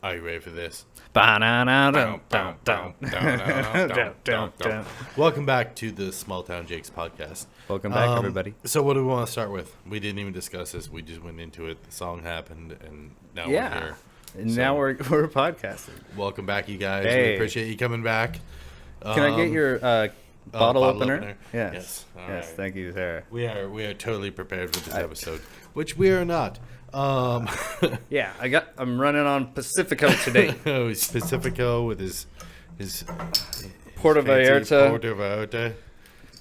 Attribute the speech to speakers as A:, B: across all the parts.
A: Are you ready for this? Welcome back to the Small Town Jakes podcast.
B: Welcome back, everybody.
A: So what do we want to start with? We didn't even discuss this. We just went into it. The song happened, and now we're here.
B: And now we're podcasting.
A: Welcome back, you guys.
B: Hey.
A: We appreciate you coming back.
B: Can I get your bottle opener?
A: Yes.
B: All right. Thank you, Sarah.
A: We are totally prepared for this episode, which we are not.
B: Yeah, I'm running on Pacifico today.
A: Oh, he's Pacifico with his
B: Puerto Vallarta
A: Vallarta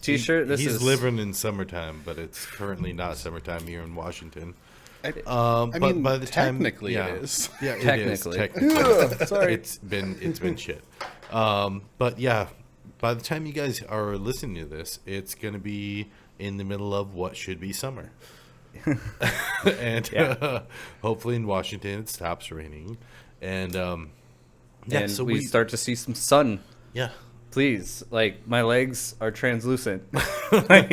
B: t-shirt.
A: He's living in summertime, but it's currently not summertime here in Washington.
C: I mean, by the technically
A: time,
C: it is.
A: Yeah, it
B: technically.
A: is. Technically.
B: Sorry.
A: It's been shit. But yeah, by the time you guys are listening to this, it's going to be in the middle of what should be summer. And hopefully in Washington it stops raining. And
B: so we start to see some sun.
A: Yeah.
B: Please, like, my legs are translucent. Like,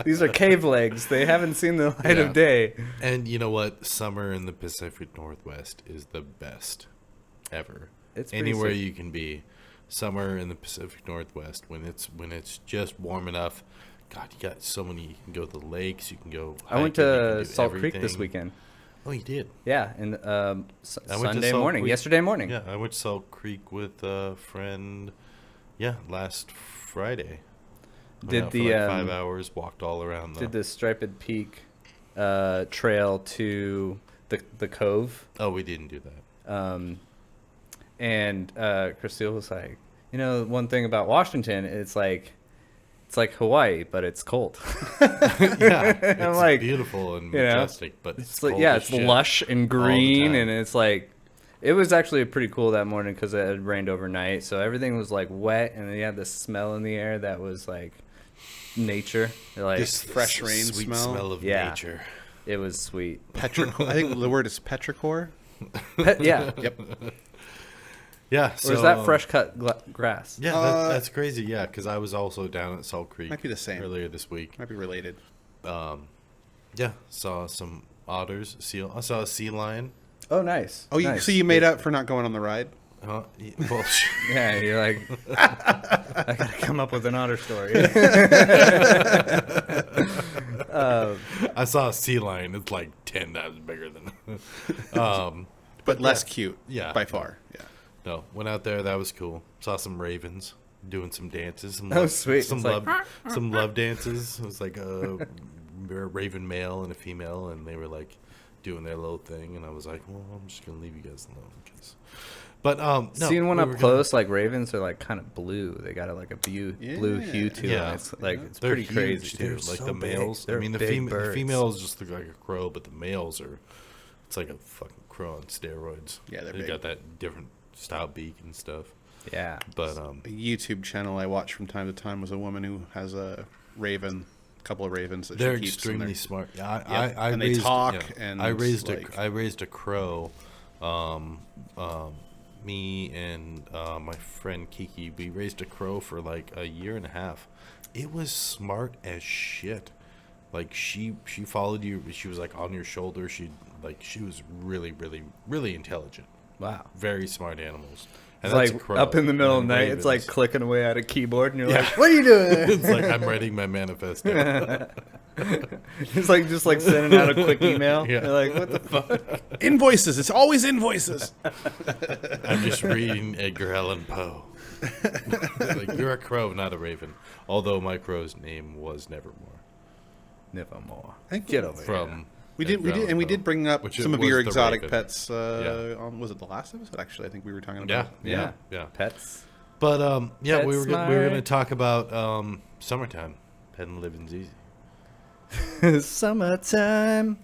B: these are cave legs. They haven't seen the light of day.
A: And you know what? Summer in the Pacific Northwest is the best ever.
B: It's
A: anywhere you can be. Summer in the Pacific Northwest, when it's just warm enough. God, you got so many. You can go to the lakes. You can go.
B: I went to Salt Creek this weekend.
A: Oh, you did?
B: Yeah, and Sunday morning,
A: Creek.
B: Yesterday morning.
A: Yeah, I went to Salt Creek with a friend. Yeah, last Friday.
B: Did
A: for 5 hours? Walked all around.
B: Did the Striped Peak trail to the Cove?
A: Oh, we didn't do that.
B: And Christine was like, one thing about Washington, it's like Hawaii, but it's cold.
A: Yeah, it's
B: like,
A: beautiful and majestic, but
B: it's like, it's lush and green, and it's like, it was actually pretty cool that morning because it had rained overnight, so everything was like wet, and then you had this smell in the air that was like nature, like
C: this fresh rain
A: sweet smell of nature.
B: It was sweet.
C: Petrichor. I think the word is petrichor.
B: Yeah.
C: Yep.
A: Yeah, so,
B: or is that fresh cut grass?
A: Yeah, that's crazy. Yeah, because I was also down at Salt Creek.
C: Might be the same
A: earlier this week.
C: Might be related.
A: Yeah, saw some otters. I saw a sea lion.
B: Oh, nice.
C: Oh,
B: nice.
C: So you made up for not going on the ride?
A: Well,
B: yeah, you're like, I gotta come up with an otter story.
A: I saw a sea lion. It's like 10 times bigger than.
C: But less cute.
A: Yeah,
C: by far. Yeah.
A: No, went out there. That was cool. Saw some ravens doing some dances.
B: Sweet.
A: Some love dances. It was like a raven male and a female, and they were like doing their little thing. And I was like, well, I'm just gonna leave you guys alone. But no,
B: seeing one up close, like ravens are like kind of blue. They got like a blue hue to them. It's like it's
A: they're
B: pretty
A: huge,
B: crazy
A: too.
B: too.
A: Like
B: so
A: the males.
B: Big.
A: I mean, the females just look like a crow, but the males are. It's like a fucking crow on steroids.
C: Yeah,
A: they got that different style beak and stuff.
B: Yeah,
A: but
C: a YouTube channel I watch from time to time was a woman who has a couple of ravens that
A: they're
C: she keeps.
A: Extremely smart. Yeah,
C: and they talk. And
A: I raised a crow. Me and my friend Kiki, we raised a crow for like a year and a half. It was smart as shit. Like she followed you. She was like on your shoulder. She was really, really, really intelligent.
B: Wow.
A: Very smart animals. And
B: it's like up in the middle of the night,
A: ravens.
B: It's like clicking away at a keyboard, and you're like, "What are you doing?"
A: It's like I'm writing my manifesto.
B: It's like just like sending out a quick email.
A: Yeah.
B: You're like, "What the fuck?"
C: Invoices. It's always invoices.
A: I'm just reading Edgar Allan Poe. Like, you're a crow, not a raven. Although my crow's name was Nevermore.
B: Nevermore.
C: Get over
A: from.
C: We did bring up some of your exotic pets. Was it the last episode? Actually, I think we were talking about.
A: Yeah.
B: Pets.
A: But
B: Pet
A: we were going to talk about summertime. Pet and living's easy.
B: Summertime.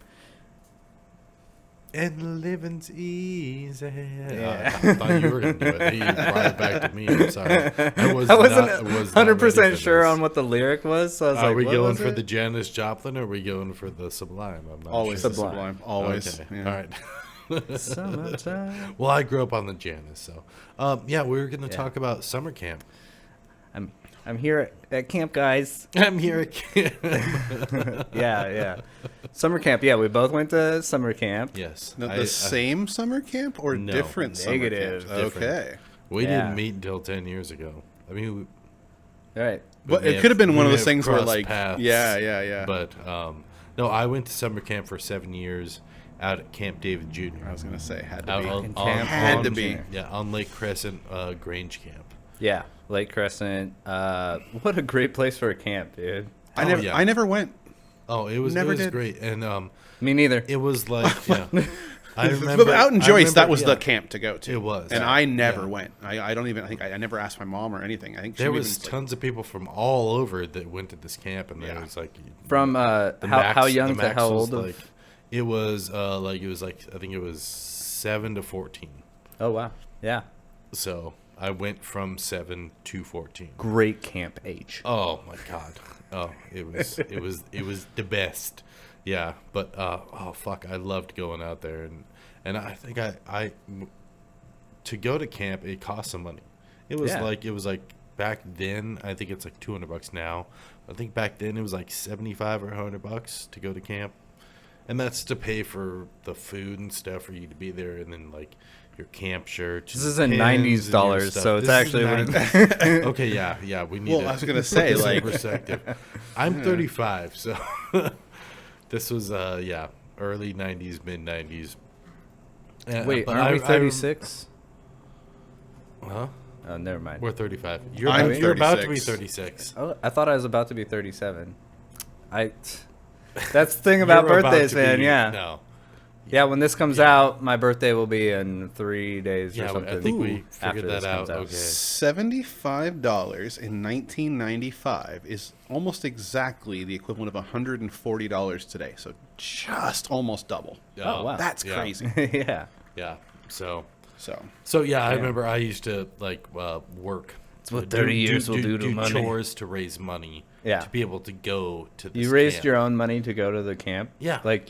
A: And living's easy.
B: Yeah.
A: I thought you were going to do it. You brought it back to me. I'm sorry. I
B: wasn't 100% sure on what the lyric was. So I was like,
A: are we
B: what
A: going
B: was
A: for
B: it?
A: the Janis Joplin or are we going for the Sublime? I'm not
C: always
A: sure.
C: Sublime. Always.
A: Okay.
C: Yeah.
A: All right.
B: Summertime.
A: Well, I grew up on the Janis, so we were going to talk about summer camp.
B: I'm here at camp, guys.
A: I'm here at camp.
B: Yeah. Summer camp. Yeah, we both went to summer camp.
A: Yes.
C: The same summer camp or
A: No,
C: different
B: negative.
C: summer camps? Okay.
A: We
B: Yeah.
A: didn't meet until 10 years ago. I mean,
B: All right.
C: But it could have been one of those things where,
A: crossed
C: like,
A: paths.
C: yeah.
A: But no, I went to summer camp for 7 years out at Camp David Jr.
C: I was gonna say had to
A: Out
C: be.
B: Had
C: to be.
A: Yeah, on Lake Crescent, Grange Camp.
B: Yeah, Lake Crescent. What a great place for a camp, dude.
C: I never went.
A: Oh, it was great, and
B: Me neither.
A: it was like I remember
C: But out in Joyce, that was the camp to go to.
A: It was,
C: and I never went. I don't even. I think I never asked my mom or anything. I think
A: There was tons of people from all over that went to this camp, and there was like
B: From how young to how old?
A: Like, it was I think it was 7 to 14.
B: Oh wow, yeah.
A: So I went from 7 to 14.
B: Great camp age.
A: Oh my god. Oh, it was the best. Yeah, but oh fuck, I loved going out there, and I think I to go to camp it cost some money. It was like back then. I think it's like $200 now. I think back then it was like $75 or $100 to go to camp, and that's to pay for the food and stuff for you to be there, and then like your camp shirts.
B: This is in '90s dollars, so it's actually
A: okay. Yeah. We need.
C: Well, I was gonna say like
A: perspective. I'm 35, so this was early '90s, mid '90s.
B: Wait, aren't we 36?
A: Huh?
B: Oh, never mind.
A: We're 35.
C: I'm
A: You're about to be
C: 36.
A: 36.
B: Oh, I thought I was about to be 37. That's the thing about
A: You're
B: birthdays,
A: about to
B: man.
A: be-
B: Yeah.
A: No.
B: Yeah, when this comes out, my birthday will be in 3 days or
A: Yeah,
B: something.
A: I think we
B: after
A: figured
B: this
A: that
B: comes
A: out.
B: out.
A: Okay.
C: $75 in 1995 is almost exactly the equivalent of $140 today. So just almost double.
B: Oh, wow.
C: That's
A: Yeah.
C: crazy.
B: Yeah.
A: Yeah. So
C: So
A: yeah, I remember I used to like work.
B: It's what 30 years will do to money.
A: Chores to raise money.
B: Yeah.
A: To be able to go to this
B: You raised
A: camp.
B: your own money to go to the camp?
A: Yeah.
B: Like,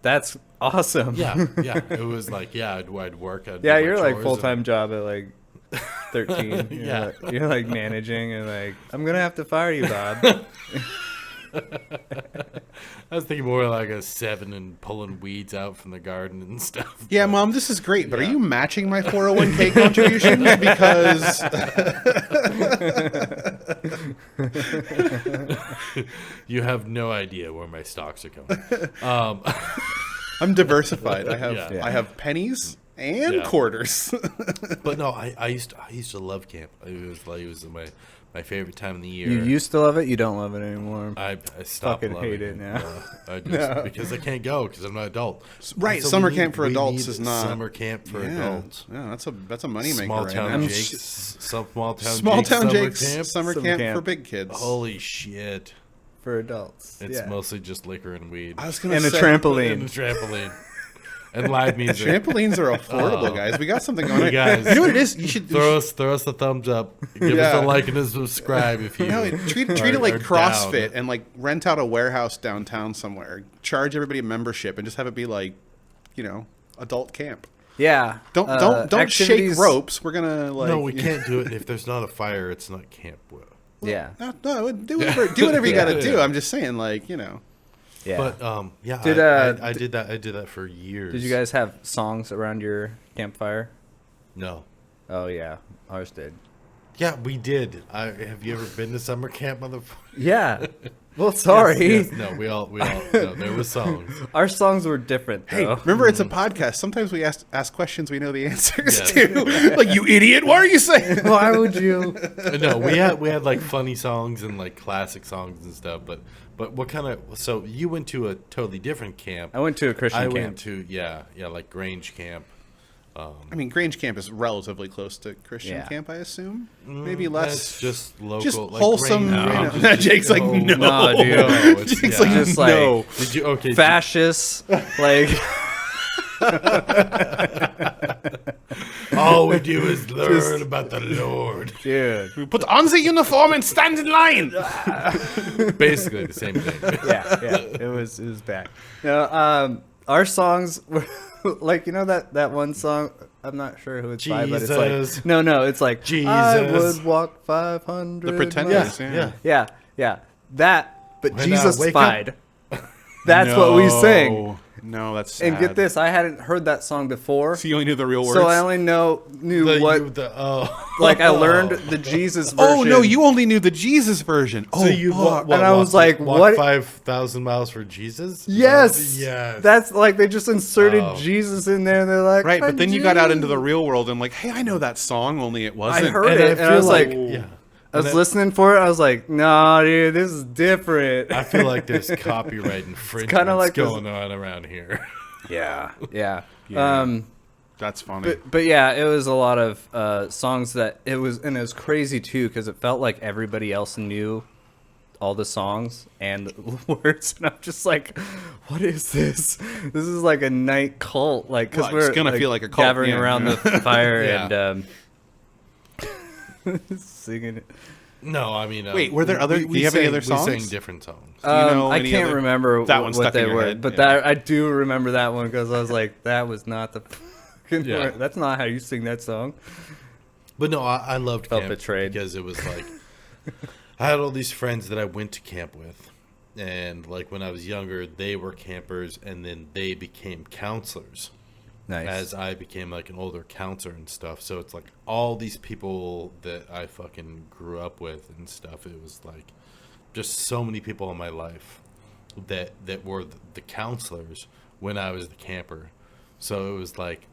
B: that's awesome.
A: Yeah. It was like, I'd work. I'd do
B: Yeah,
A: my
B: you're like
A: chores
B: full-time job at like 13.
A: Yeah.
B: You're like managing and like, I'm going to have to fire you, Bob.
A: I was thinking more like a 7 and pulling weeds out from the garden and stuff.
C: yeah, Mom, this is great, but are you matching my 401k contributions? Because
A: You have no idea where my stocks are going.
C: I'm diversified. I have
A: Yeah.
C: I have pennies and
A: Yeah.
C: quarters.
A: But no, I used to love camp. It was my favorite time of the year.
B: You used to love it. You don't love it anymore.
A: I stopped
B: fucking
A: loving
B: hate it now.
A: I just, because I can't go because I'm not an adult.
C: Right,
A: So
C: summer
A: we
C: camp for
A: we
C: adults
A: need
C: is not
A: summer camp for
C: yeah.
A: adults.
C: Yeah, that's a money maker
A: Small
C: right
A: town
C: now.
A: Jake's, small town
C: Jake's
A: Jake's
C: summer
B: Summer
C: camp
B: camp.
C: for big kids.
A: Holy shit!
B: For adults.
A: It's
B: yeah.
A: mostly just liquor and weed
C: I was gonna
B: And a
C: say,
A: and a
B: trampoline.
A: trampoline and live music.
C: Trampolines are affordable,
A: Oh.
C: guys. We got something going
A: You
C: on.
A: guys,
C: You know what it is? You should
A: throw us a thumbs up. Give us
C: Yeah.
A: a like and a subscribe if you.
C: No, treat it
A: are-
C: like
A: are
C: CrossFit
A: down.
C: and like rent out a warehouse downtown somewhere. Charge everybody a membership and just have it be like, adult camp.
B: Yeah.
C: Don't shake
B: activities-
C: ropes. We're gonna like.
A: No, we can't do it. If there's not a fire, it's not camp.
B: Yeah.
C: No, do whatever you got to do. I'm just saying, like.
B: Yeah.
A: But yeah,
B: Did,
A: I did that. I did that for years.
B: Did you guys have songs around your campfire?
A: No.
B: Oh, yeah. Ours did.
A: Yeah, we did. Have you ever been to summer camp, motherfucker?
B: Yeah. Well, sorry.
A: Yes, no, we all. No, there were songs.
B: Our songs were different,
C: Hey,
B: though.
C: remember it's a podcast. Sometimes we ask questions we know the answers
A: Yes.
C: to. Like, you idiot! Why are you saying?
B: Why would you?
A: No, we had like funny songs and like classic songs and stuff. But what kind of? So you went to a totally different camp.
B: I went to a Christian
A: I
B: camp.
A: went to like Grange camp.
C: I mean, Grange camp is relatively close to Christian
B: Yeah.
C: camp, I assume. Maybe less.
A: That's just local,
C: just
A: like
C: wholesome.
A: Grange-
C: No. Jake's like, no.
B: No, dude.
A: No, it's,
C: Jake's
A: yeah.
C: like,
B: Just like
C: no.
A: Did you okay?
B: fascists, like
A: All we do is learn about the Lord.
B: dude.
C: Put on the uniform and stand in line.
A: Basically the same thing.
B: Yeah, it was bad. No, our songs were like that one song. I'm not sure who it's by, but it's
A: Jesus.
B: like no, it's like I
A: Jesus.
B: would walk 500.
C: The Pretenders.
A: Yeah.
B: Yeah. That, but
A: When I
B: Jesus
A: wake
B: fied. That's what we sing.
C: No, that's sad.
B: And get this, I hadn't heard that song before,
C: So you only knew the real words?
B: so I only knew what. Like I learned the Jesus version.
C: Oh, no, you only knew the Jesus version. Oh,
A: So you
C: fuck.
B: And I was like, what?
A: 5,000 miles for Jesus?
B: Yes.
A: Yes.
B: That's like they just inserted
A: Oh.
B: Jesus in there, and they're like,
C: Right, but then you got out into the
B: Jesus.
C: real world and like, hey, I know that song, only it wasn't.
B: I heard
A: And
B: it,
A: I
B: and I was
A: feel
B: like,
A: yeah.
B: I was
A: And
B: listening for it. I was like, nah, dude, this is different.
A: I feel like there's copyright infringement
B: kinda like this-
A: going on around here.
B: yeah.
C: Yeah. That's funny.
B: But yeah, it was a lot of songs that it was crazy too because it felt like everybody else knew all the songs and the words, and I'm just like, what is this? This is like a night cult, like because
C: Well, it's
B: we're
C: gonna feel like a cult,
B: gathering
C: yeah.
B: around the fire
A: Yeah.
B: and singing it.
A: No, I mean,
C: Wait, were there other- do you have any other songs?
A: We sang different songs.
C: Do you know
B: I
C: any
B: can't
C: other-
B: remember
C: That one
B: what
C: stuck in
B: they
C: your
B: were,
C: head,
B: but
C: yeah.
B: that I do remember that one because I was like, that was not the fucking
A: Yeah.
B: word. That's not how you sing that song.
A: But no, I loved
B: Felt
A: camp
B: betrayed.
A: because it was like I had all these friends that I went to camp with, and like when I was younger, they were campers, and then they became counselors.
B: Nice.
A: As I became like an older counselor and stuff. So it's like all these people that I fucking grew up with and stuff. It was like just so many people in my life that were the counselors when I was the camper. So it was like,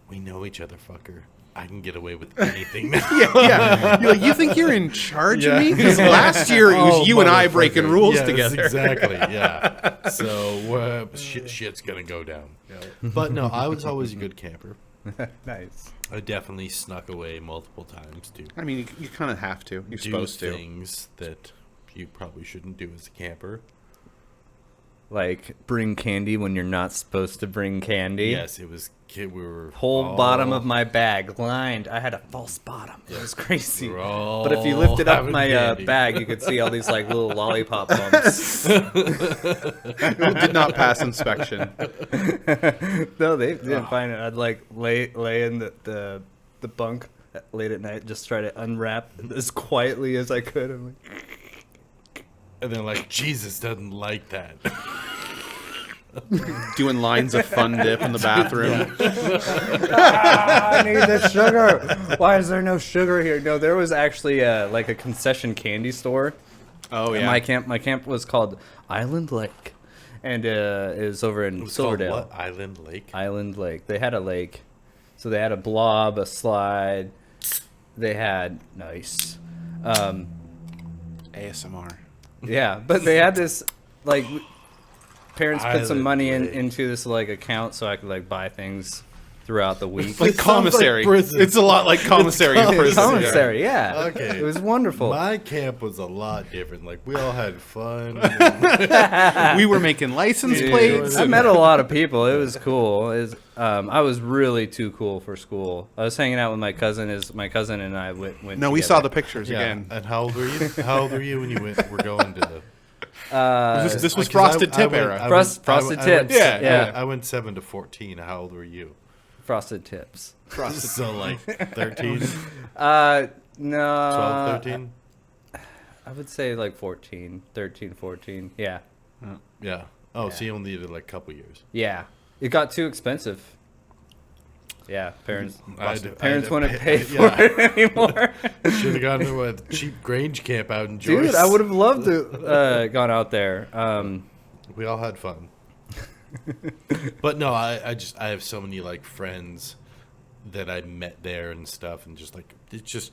A: we know each other, fucker. I can get away with anything now.
C: yeah. You're like, you think you're in charge of me? Because
A: Yeah.
C: last year it was
A: Oh,
C: you and I breaking
A: motherfucker.
C: rules
A: Yes,
C: together.
A: Exactly, yeah. So shit's going to go down. But no, I was always a good camper.
B: Nice.
A: I definitely snuck away multiple times to
C: I mean, you kind of have to. You're
A: do
C: supposed to.
A: things that you probably shouldn't do as a camper.
B: Like bring candy when you're not supposed to bring candy.
A: Yes, it was. We were
B: Whole
A: all-
B: bottom of my bag lined. I had a false bottom. It was crazy.
A: we were all
B: But if you lifted up
A: having
B: my
A: candy.
B: bag, you could see all these like little lollipop bumps.
C: It did not pass inspection.
B: No, they didn't find it. I'd like lay in the bunk late at night, just try to unwrap as quietly as I could. I'm like,
A: And then like Jesus doesn't like that.
C: Doing lines of fun dip in the bathroom.
B: I need the sugar. Why is there no sugar here? No, there was actually like a concession candy store.
C: Oh,
B: And
C: yeah.
B: my camp was called Island Lake, and it was over in
A: It was called
B: Silverdale.
A: what? Island Lake.
B: Island Lake. They had a lake, so they had a blob, a slide. They had nice,
C: ASMR.
B: yeah. But they had this like parents put some
A: Island
B: money
A: Lake.
B: into this like account so I could like buy things throughout the week.
C: Like
A: It sounds
C: commissary.
A: like prison.
C: It's a lot like commissary in prison.
B: Commissary, yeah.
A: Okay.
B: It was wonderful.
A: My camp was a lot different. Like we all had fun.
C: We were making license
A: Dude,
C: plates.
B: I met a lot of people. It was cool. I was really too cool for school. I was hanging out with my cousin. My cousin and I went.
C: No, we
B: together.
C: saw the pictures
A: Yeah.
C: again.
A: And how old were you? How old were you when you were going to the?
C: This was
A: 'cause
C: Frosted
A: I
C: Tip
A: went-
C: era.
A: I
B: Frosted
A: went- I went-
B: Tips.
C: Yeah,
B: Yeah.
A: I went 7 to 14. How old were you?
B: Frosted Tips.
A: So like 13, 12,
B: No.
A: 13.
B: I would say like 14, 13, 14. Yeah.
A: Yeah. Oh, so you only needed like a couple years.
B: Yeah. It got too expensive. Yeah, parents
A: Parents
B: wouldn't pay for it anymore.
A: Should have gone to a cheap Grange camp out in Joyce.
B: Dude, I would have loved to gone out there.
A: We all had fun. But no, I have so many like friends that I met there and stuff, and just like it's just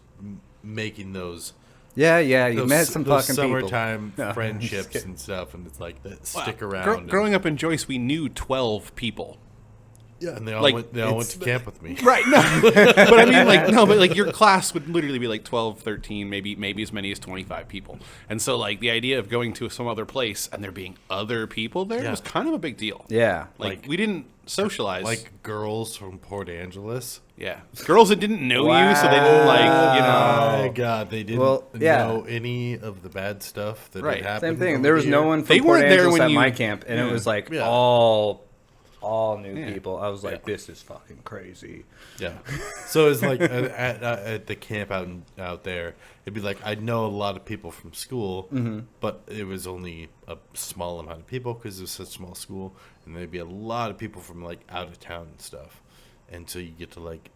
A: making those
B: Yeah, you
A: those,
B: met some
A: those
B: fucking people.
A: summertime
B: No, I'm just
A: friendships
B: kidding.
A: and stuff, and it's like that stick
C: Wow.
A: around. and-
C: Growing up in Joyce, we knew 12 people.
A: yeah, and they all
C: like,
A: went to camp with me.
C: Right, no. But I mean, like, no, but like your class would literally be like 12, 13, maybe as many as 25 people. And so, like, the idea of going to some other place and there being other people there
A: Yeah.
C: was kind of a big deal.
B: Yeah.
C: Like, we didn't socialize.
A: Like girls from Port Angeles.
C: yeah. Girls that didn't know you, so they didn't, like, you know.
A: My God, they didn't
B: Well, yeah.
A: know any of the bad stuff that
C: Right.
A: had happened.
B: Same thing.
A: over
B: There was
A: the
B: no
A: year.
B: one from
C: They
B: Port
C: weren't there
B: Angeles
C: when
B: at
C: you-
B: my camp, and
C: Yeah.
B: it was like
A: Yeah.
B: all all new
C: Yeah.
B: people. I was like,
C: Yeah.
B: this is fucking crazy.
A: Yeah. So it's like at the camp out there, it'd be like I know a lot of people from school, but it was only a small amount of people because it was such a small school, and there'd be a lot of people from like out of town and stuff, and so you get to like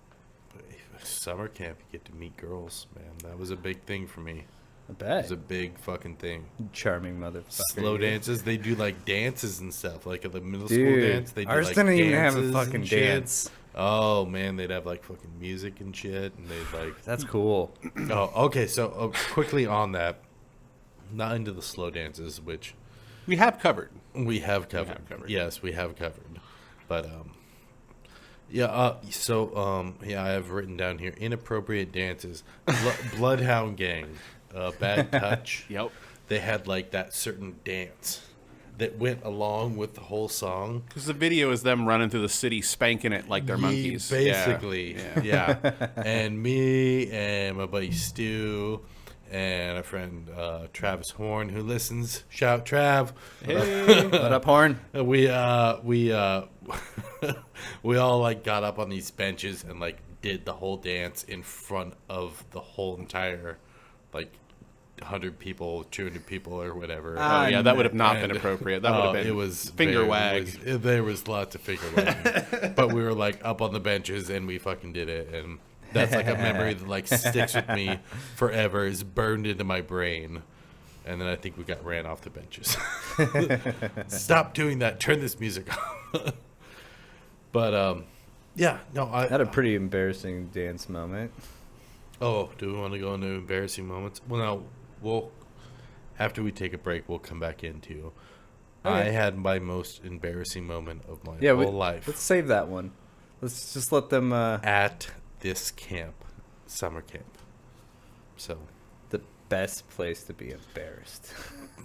A: summer camp, you get to meet girls. Man, that was a big thing for me.
B: I
A: It
B: bet.
A: was a big fucking thing.
B: Charming motherfucker.
A: Slow dances. They do like dances and stuff. Like at the middle school
B: Dude,
A: dance, they do
B: ours
A: like
B: didn't even have a
A: dances
B: fucking
A: and shit.
B: dance.
A: Oh man, they'd have like fucking music and shit, and they'd like.
B: That's cool.
A: Oh, okay. So quickly on that, not into the slow dances, which
C: We have covered.
A: we have covered. Yes, we have covered. But yeah. Yeah, I have written down here inappropriate dances, Bloodhound Gang, Bad Touch.
C: Yep.
A: They had like that certain dance that went along with the whole song.
C: Because the video is them running through the city spanking it like they're monkeys.
A: Basically,
C: Yeah.
A: yeah. And me and my buddy Stu and our friend Travis Horn, who listens. Shout Trav.
C: Hey.
B: What up, Horn?
A: We we all like got up on these benches and like did the whole dance in front of the whole entire like 100 people, 200 people, or whatever.
C: Oh, yeah, that would have not been
A: And-
C: appropriate. That would have been
A: it was
C: finger
A: very-
C: wag.
A: there was lots of finger wagging, but we were like up on the benches and we fucking did it, and that's like a memory that like sticks with me forever. Is burned into my brain, and then I think we got ran off the benches. Stop doing that. Turn this music off. But yeah, no, I
B: Had a pretty embarrassing dance moment.
A: Oh, do we want to go into embarrassing moments? Well, no, we'll after we take a break, we'll come back into. I
B: Okay.
A: had my most embarrassing moment of my
B: Yeah,
A: whole life
B: let's save that one. Let's just let them.
A: at this camp, summer camp. So
B: The best place to be embarrassed,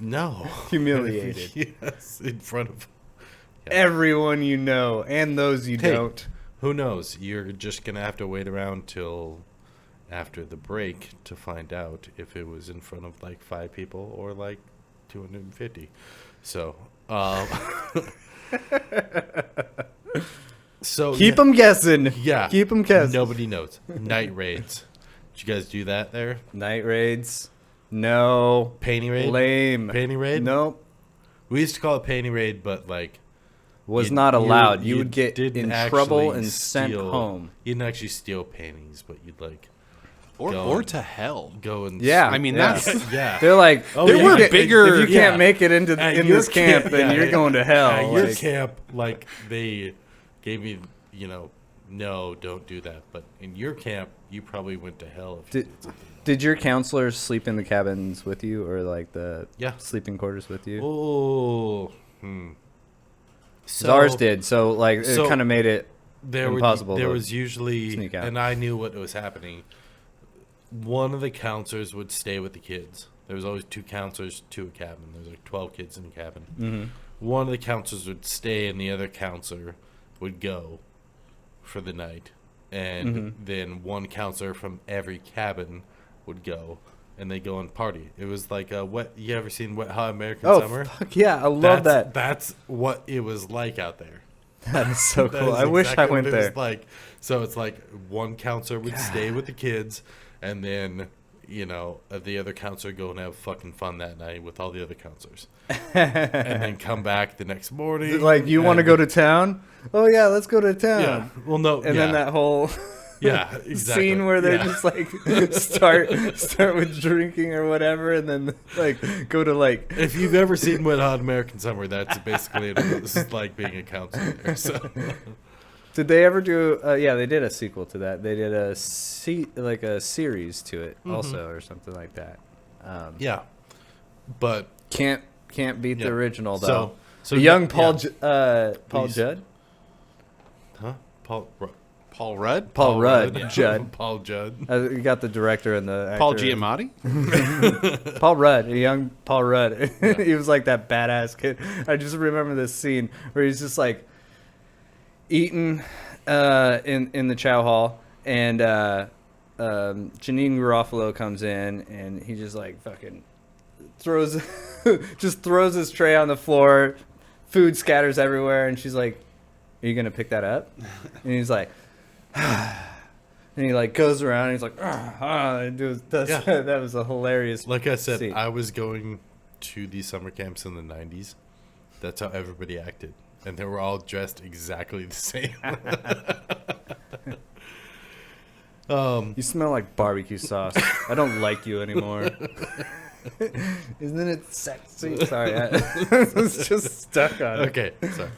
A: no,
B: humiliated.
A: yes, in front of.
B: Everyone you know and those you
A: Hey.
B: don't.
A: Who knows? You're just gonna have to wait around till after the break to find out if it was in front of like 5 people or like 250. So, so
B: Keep them guessing.
A: yeah,
B: Keep them guessing.
A: Nobody knows. Night raids. Did you guys do that there?
B: Night raids. No.
A: Panty raid.
B: Lame.
A: Panty raid.
B: Nope.
A: We used to call it panty raid, but like
B: Was
A: you-
B: not allowed. You would get
A: didn't
B: in trouble
A: actually
B: and sent
A: steal-
B: home.
A: You didn't actually steal panties, but you'd like
C: Or
A: Go.
C: to hell.
A: go and
B: Yeah.
C: I mean,
B: Yeah.
C: that's
A: yeah.
B: They're like,
A: Oh,
B: there
A: yeah.
B: were
A: If
B: bigger. If you
A: yeah.
B: can't make it into
A: At
B: in
A: your
B: this camp, then
A: yeah,
B: you're
A: yeah.
B: going to hell.
A: At your
B: Like,
A: camp, like they gave me, no, don't do that. But in your camp, you probably went to hell if you
B: Did-
A: did something.
B: did your counselors sleep in the cabins with you, or like the
A: Yeah.
B: sleeping quarters with you?
A: Oh,
B: 'Cause ours did. So like, it
A: so
B: kind of made it
A: There
B: impossible
A: there
B: to
A: was usually,
B: sneak out.
A: and I knew what was happening. One of the counselors would stay with the kids. There was always 2 counselors to a cabin. There was like 12 kids in a cabin.
B: Mm-hmm.
A: One of the counselors would stay, and the other counselor would go for the night. And
B: Mm-hmm.
A: then one counselor from every cabin would go, and they go and party. It was like you ever seen Wet Hot American
B: Oh
A: Summer?
B: fuck yeah! I love that.
A: That's what it was like out there.
B: That is so
A: That
B: cool.
A: is
B: I wish I
A: exactly
B: went
A: what it was
B: there.
A: like, so it's like one counselor would stay with the kids, and then the other counselor go and have fucking fun that night with all the other counselors, and then come back the next morning.
B: Like, you want to
A: and-
B: go to town? Oh yeah, let's go to town.
A: Yeah. Well, no.
B: And
A: yeah.
B: then that whole
A: Yeah, exactly.
B: scene where they're
A: Yeah.
B: just like start with drinking or whatever, and then like go to like
A: If you've ever seen Wet Hot American Summer, that's basically this is like being a counselor there. So
B: Did they ever do? Yeah, they did a sequel to that. They did a series to it also, or something like that.
A: yeah, but
B: Can't beat
A: Yeah.
B: the original though.
A: so
B: the young
A: yeah.
B: Paul
A: Please.
B: Judd.
A: Huh?
C: Paul Rudd?
B: Paul Rudd.
A: Yeah.
B: Judd.
A: Paul Judd.
B: You got the director and the actor.
C: Paul Giamatti?
B: Paul Rudd, a young Paul Rudd. He was like that badass kid. I just remember this scene where he's just like eating in the chow hall, and Janine Garofalo comes in, and he just like fucking throws his tray on the floor. Food scatters everywhere, and she's like, Are you gonna pick that up? And he's like, and he like goes around. And he's like, that was a hilarious.
A: Like I said,
B: scene.
A: I was going to these summer camps in the 90s. That's how everybody acted. And they were all dressed exactly the same.
B: You smell like barbecue sauce. I don't like you anymore. Isn't it sexy? Sorry, I was just stuck on it.
A: Okay, sorry.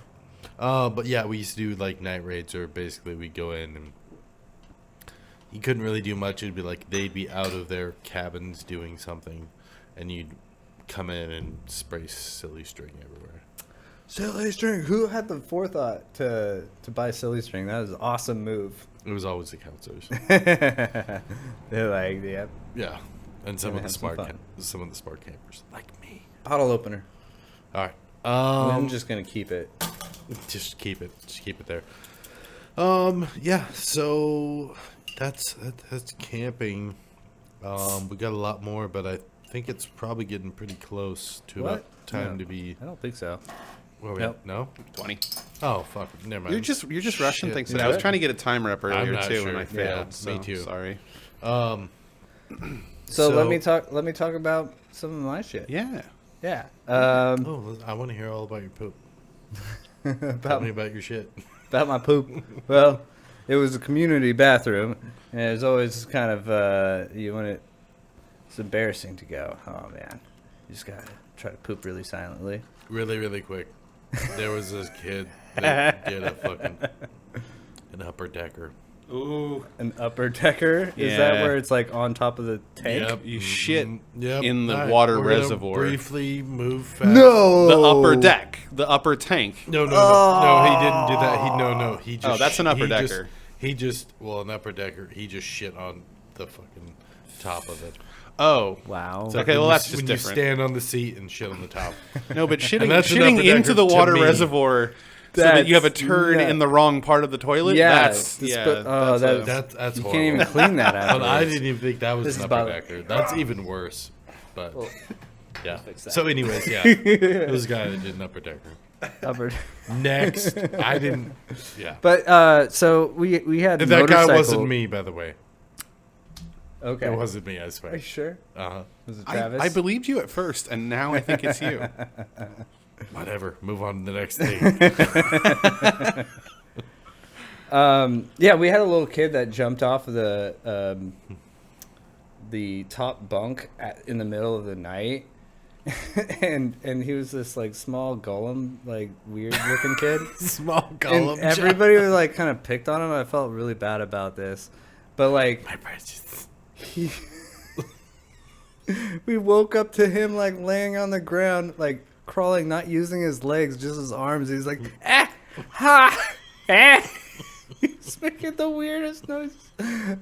A: But yeah, we used to do like night raids, or basically we'd go in and you couldn't really do much. It'd be like they'd be out of their cabins doing something, and you'd come in and spray silly string everywhere.
B: Silly string. Who had the forethought to buy silly string? That was an awesome move.
A: It was always the counselors.
B: They're like, yep.
A: Yeah, and some
B: Gonna
A: of the
B: have some fun.
A: some of the smart campers like me.
B: Bottle opener.
A: All right.
B: I'm just gonna keep it.
A: Just keep it there. Yeah, so that's camping. We got a lot more, but I think it's probably getting pretty close to
B: What?
A: about time
B: No,
A: to be.
B: I don't think so.
A: Where are we
B: Nope.
A: at? No.
C: 20.
A: Oh fuck! Never mind.
C: You're just rushing
A: Shit.
C: things.
B: You
C: I was
B: good?
C: trying to get a timer up earlier
A: not
C: too,
A: sure.
C: and I
A: Yeah,
C: failed.
A: me
C: So,
A: too.
C: Sorry.
B: So let me talk about some of my shit.
C: Yeah.
B: Yeah.
A: Oh, I want to hear all about your poop. Tell
B: About
A: me about your shit.
B: about my poop. Well, it was a community bathroom, and it was always kind of it's embarrassing to go. Oh man, you just gotta try to poop really silently.
A: Really, really quick. There was this kid that did an upper decker.
C: Ooh.
B: An upper decker? Is that
C: Yeah.
B: where it's like on top of the tank?
A: Yep.
C: You shit
A: Yep.
C: in the
A: All right,
C: water
A: we're gonna
C: reservoir.
A: Briefly move fast.
B: No.
C: The upper deck, the upper tank.
A: No, he didn't do that. He just.
C: Oh, that's an upper
A: he just-
C: decker.
A: an upper decker. He just shit on the fucking top of it.
C: Oh.
B: Wow.
A: So
C: Okay,
A: when
C: well,
A: you-
C: that's just
A: when
C: different.
A: you stand on the seat and shit on the top.
C: No, but shitting,
A: that's an
C: shitting
A: upper decker
C: into the
A: to
C: water
A: me.
C: reservoir so that you have a
B: That's
C: turd
B: nuts.
C: in the wrong part of the toilet.
B: Yeah,
C: That's
B: it's-
C: yeah.
B: but- oh,
C: that's
B: that's-
A: That's
B: you
A: horrible.
B: can't even clean that
A: But
B: afterwards.
A: I didn't even think that was
B: This
A: an
B: is
A: upper
B: about-
A: decker. That's even worse. But yeah.
B: fix that.
A: So, anyways, yeah, it was a guy that did an upper decker.
B: Upper.
A: Next, I didn't. Yeah.
B: But so we had
A: And that guy
B: motorcycle-
A: wasn't me, by the way.
B: Okay.
A: It wasn't me, I
B: Are you
A: swear.
B: sure?
A: Uh-huh.
B: Was it Travis?
C: I believed you at first, and now I think it's you.
A: Whatever. Move on to the next thing.
B: Yeah, we had a little kid that jumped off of the top bunk in the middle of the night, and he was this like small golem, like weird looking kid.
A: Small
B: And
A: column.
B: everybody was like kind of picked on him. I felt really bad about this, but like
A: My precious.
B: we woke up to him like laying on the ground, like crawling, not using his legs, just his arms. He's like, ah, ha, ah. He's making the weirdest noises, and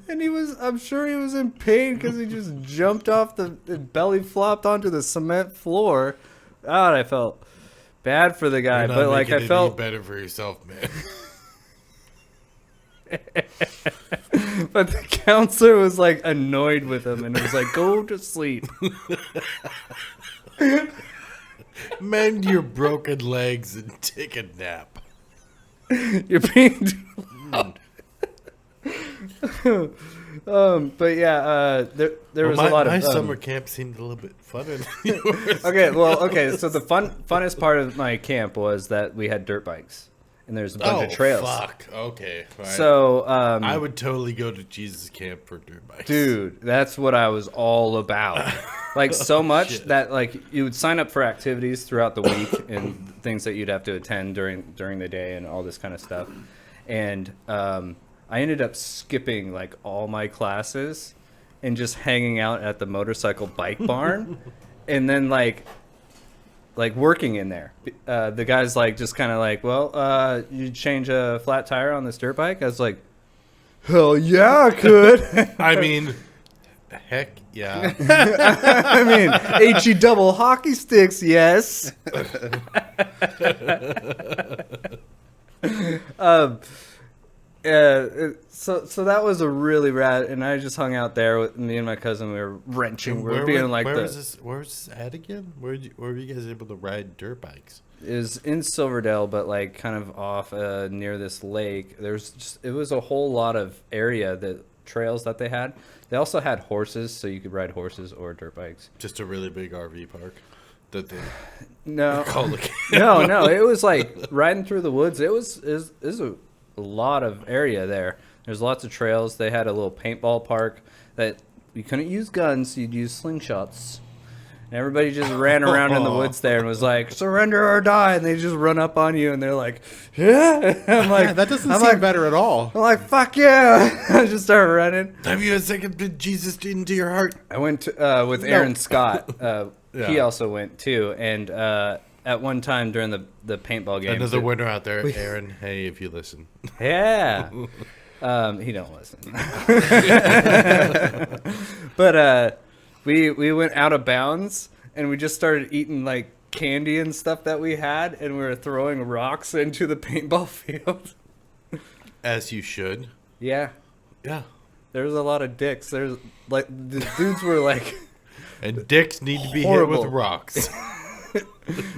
B: I'm sure he was in pain because he just jumped off the belly flopped onto the cement floor. God, I felt bad for the guy,
A: You're not
B: but like
A: making
B: I
A: it any
B: felt,
A: better for yourself, man.
B: but the counselor was like annoyed with him and was like, "Go to sleep."
A: Mend your broken legs and take a nap.
B: You're being too loud. But yeah, there was
A: my,
B: a lot
A: my
B: of
A: summer camp seemed a little bit funner than yours.
B: Okay. So the funnest part of my camp was that we had dirt bikes, and there's a bunch of trails.
A: Fuck. Okay. All right.
B: So
A: I would totally go to Jesus camp for dirt bikes.
B: dude, that's what I was all about. Like so much
A: Shit.
B: that like you would sign up for activities throughout the week and things that you'd have to attend during the day and all this kind of stuff. And I ended up skipping like all my classes and just hanging out at the motorcycle bike barn, and then like working in there. The guy's like just kind of like, well, you change a flat tire on this dirt bike? I was like, hell yeah, I could.
A: I mean, heck yeah.
B: I mean, HE double hockey sticks, yes. So that was a really rad, and I just hung out there with me and my cousin. We were wrenching. We were being like
A: where was this at again? Where were you guys able to ride dirt bikes?
B: It was in Silverdale, but like kind of off near this lake. It was a whole lot of area trails that they had. They also had horses, so you could ride horses or dirt bikes.
A: Just a really big RV park that they
B: No,
A: called a
B: no. It was like riding through the woods. It was a lot of area there. There's lots of trails. They had a little paintball park that you couldn't use guns. You'd use slingshots. And everybody just ran around in the woods there and was like, surrender or die. And they just run up on you and they're like, yeah. I'm like,
C: that doesn't seem better at all.
B: I'm like, fuck yeah. I just start running.
A: Have you accepted Jesus into your heart?
B: I went with Aaron Scott. He also went too. And at one time during the paintball game.
A: Another winner out there, Aaron. Hey, if you listen.
B: Yeah. He don't listen. But we went out of bounds and we just started eating like candy and stuff that we had, and we were throwing rocks into the paintball field.
A: As you should.
B: Yeah.
A: Yeah.
B: There was a lot of dicks. There's like the dudes were like
A: and dicks need to be
B: horrible.
A: hit with rocks.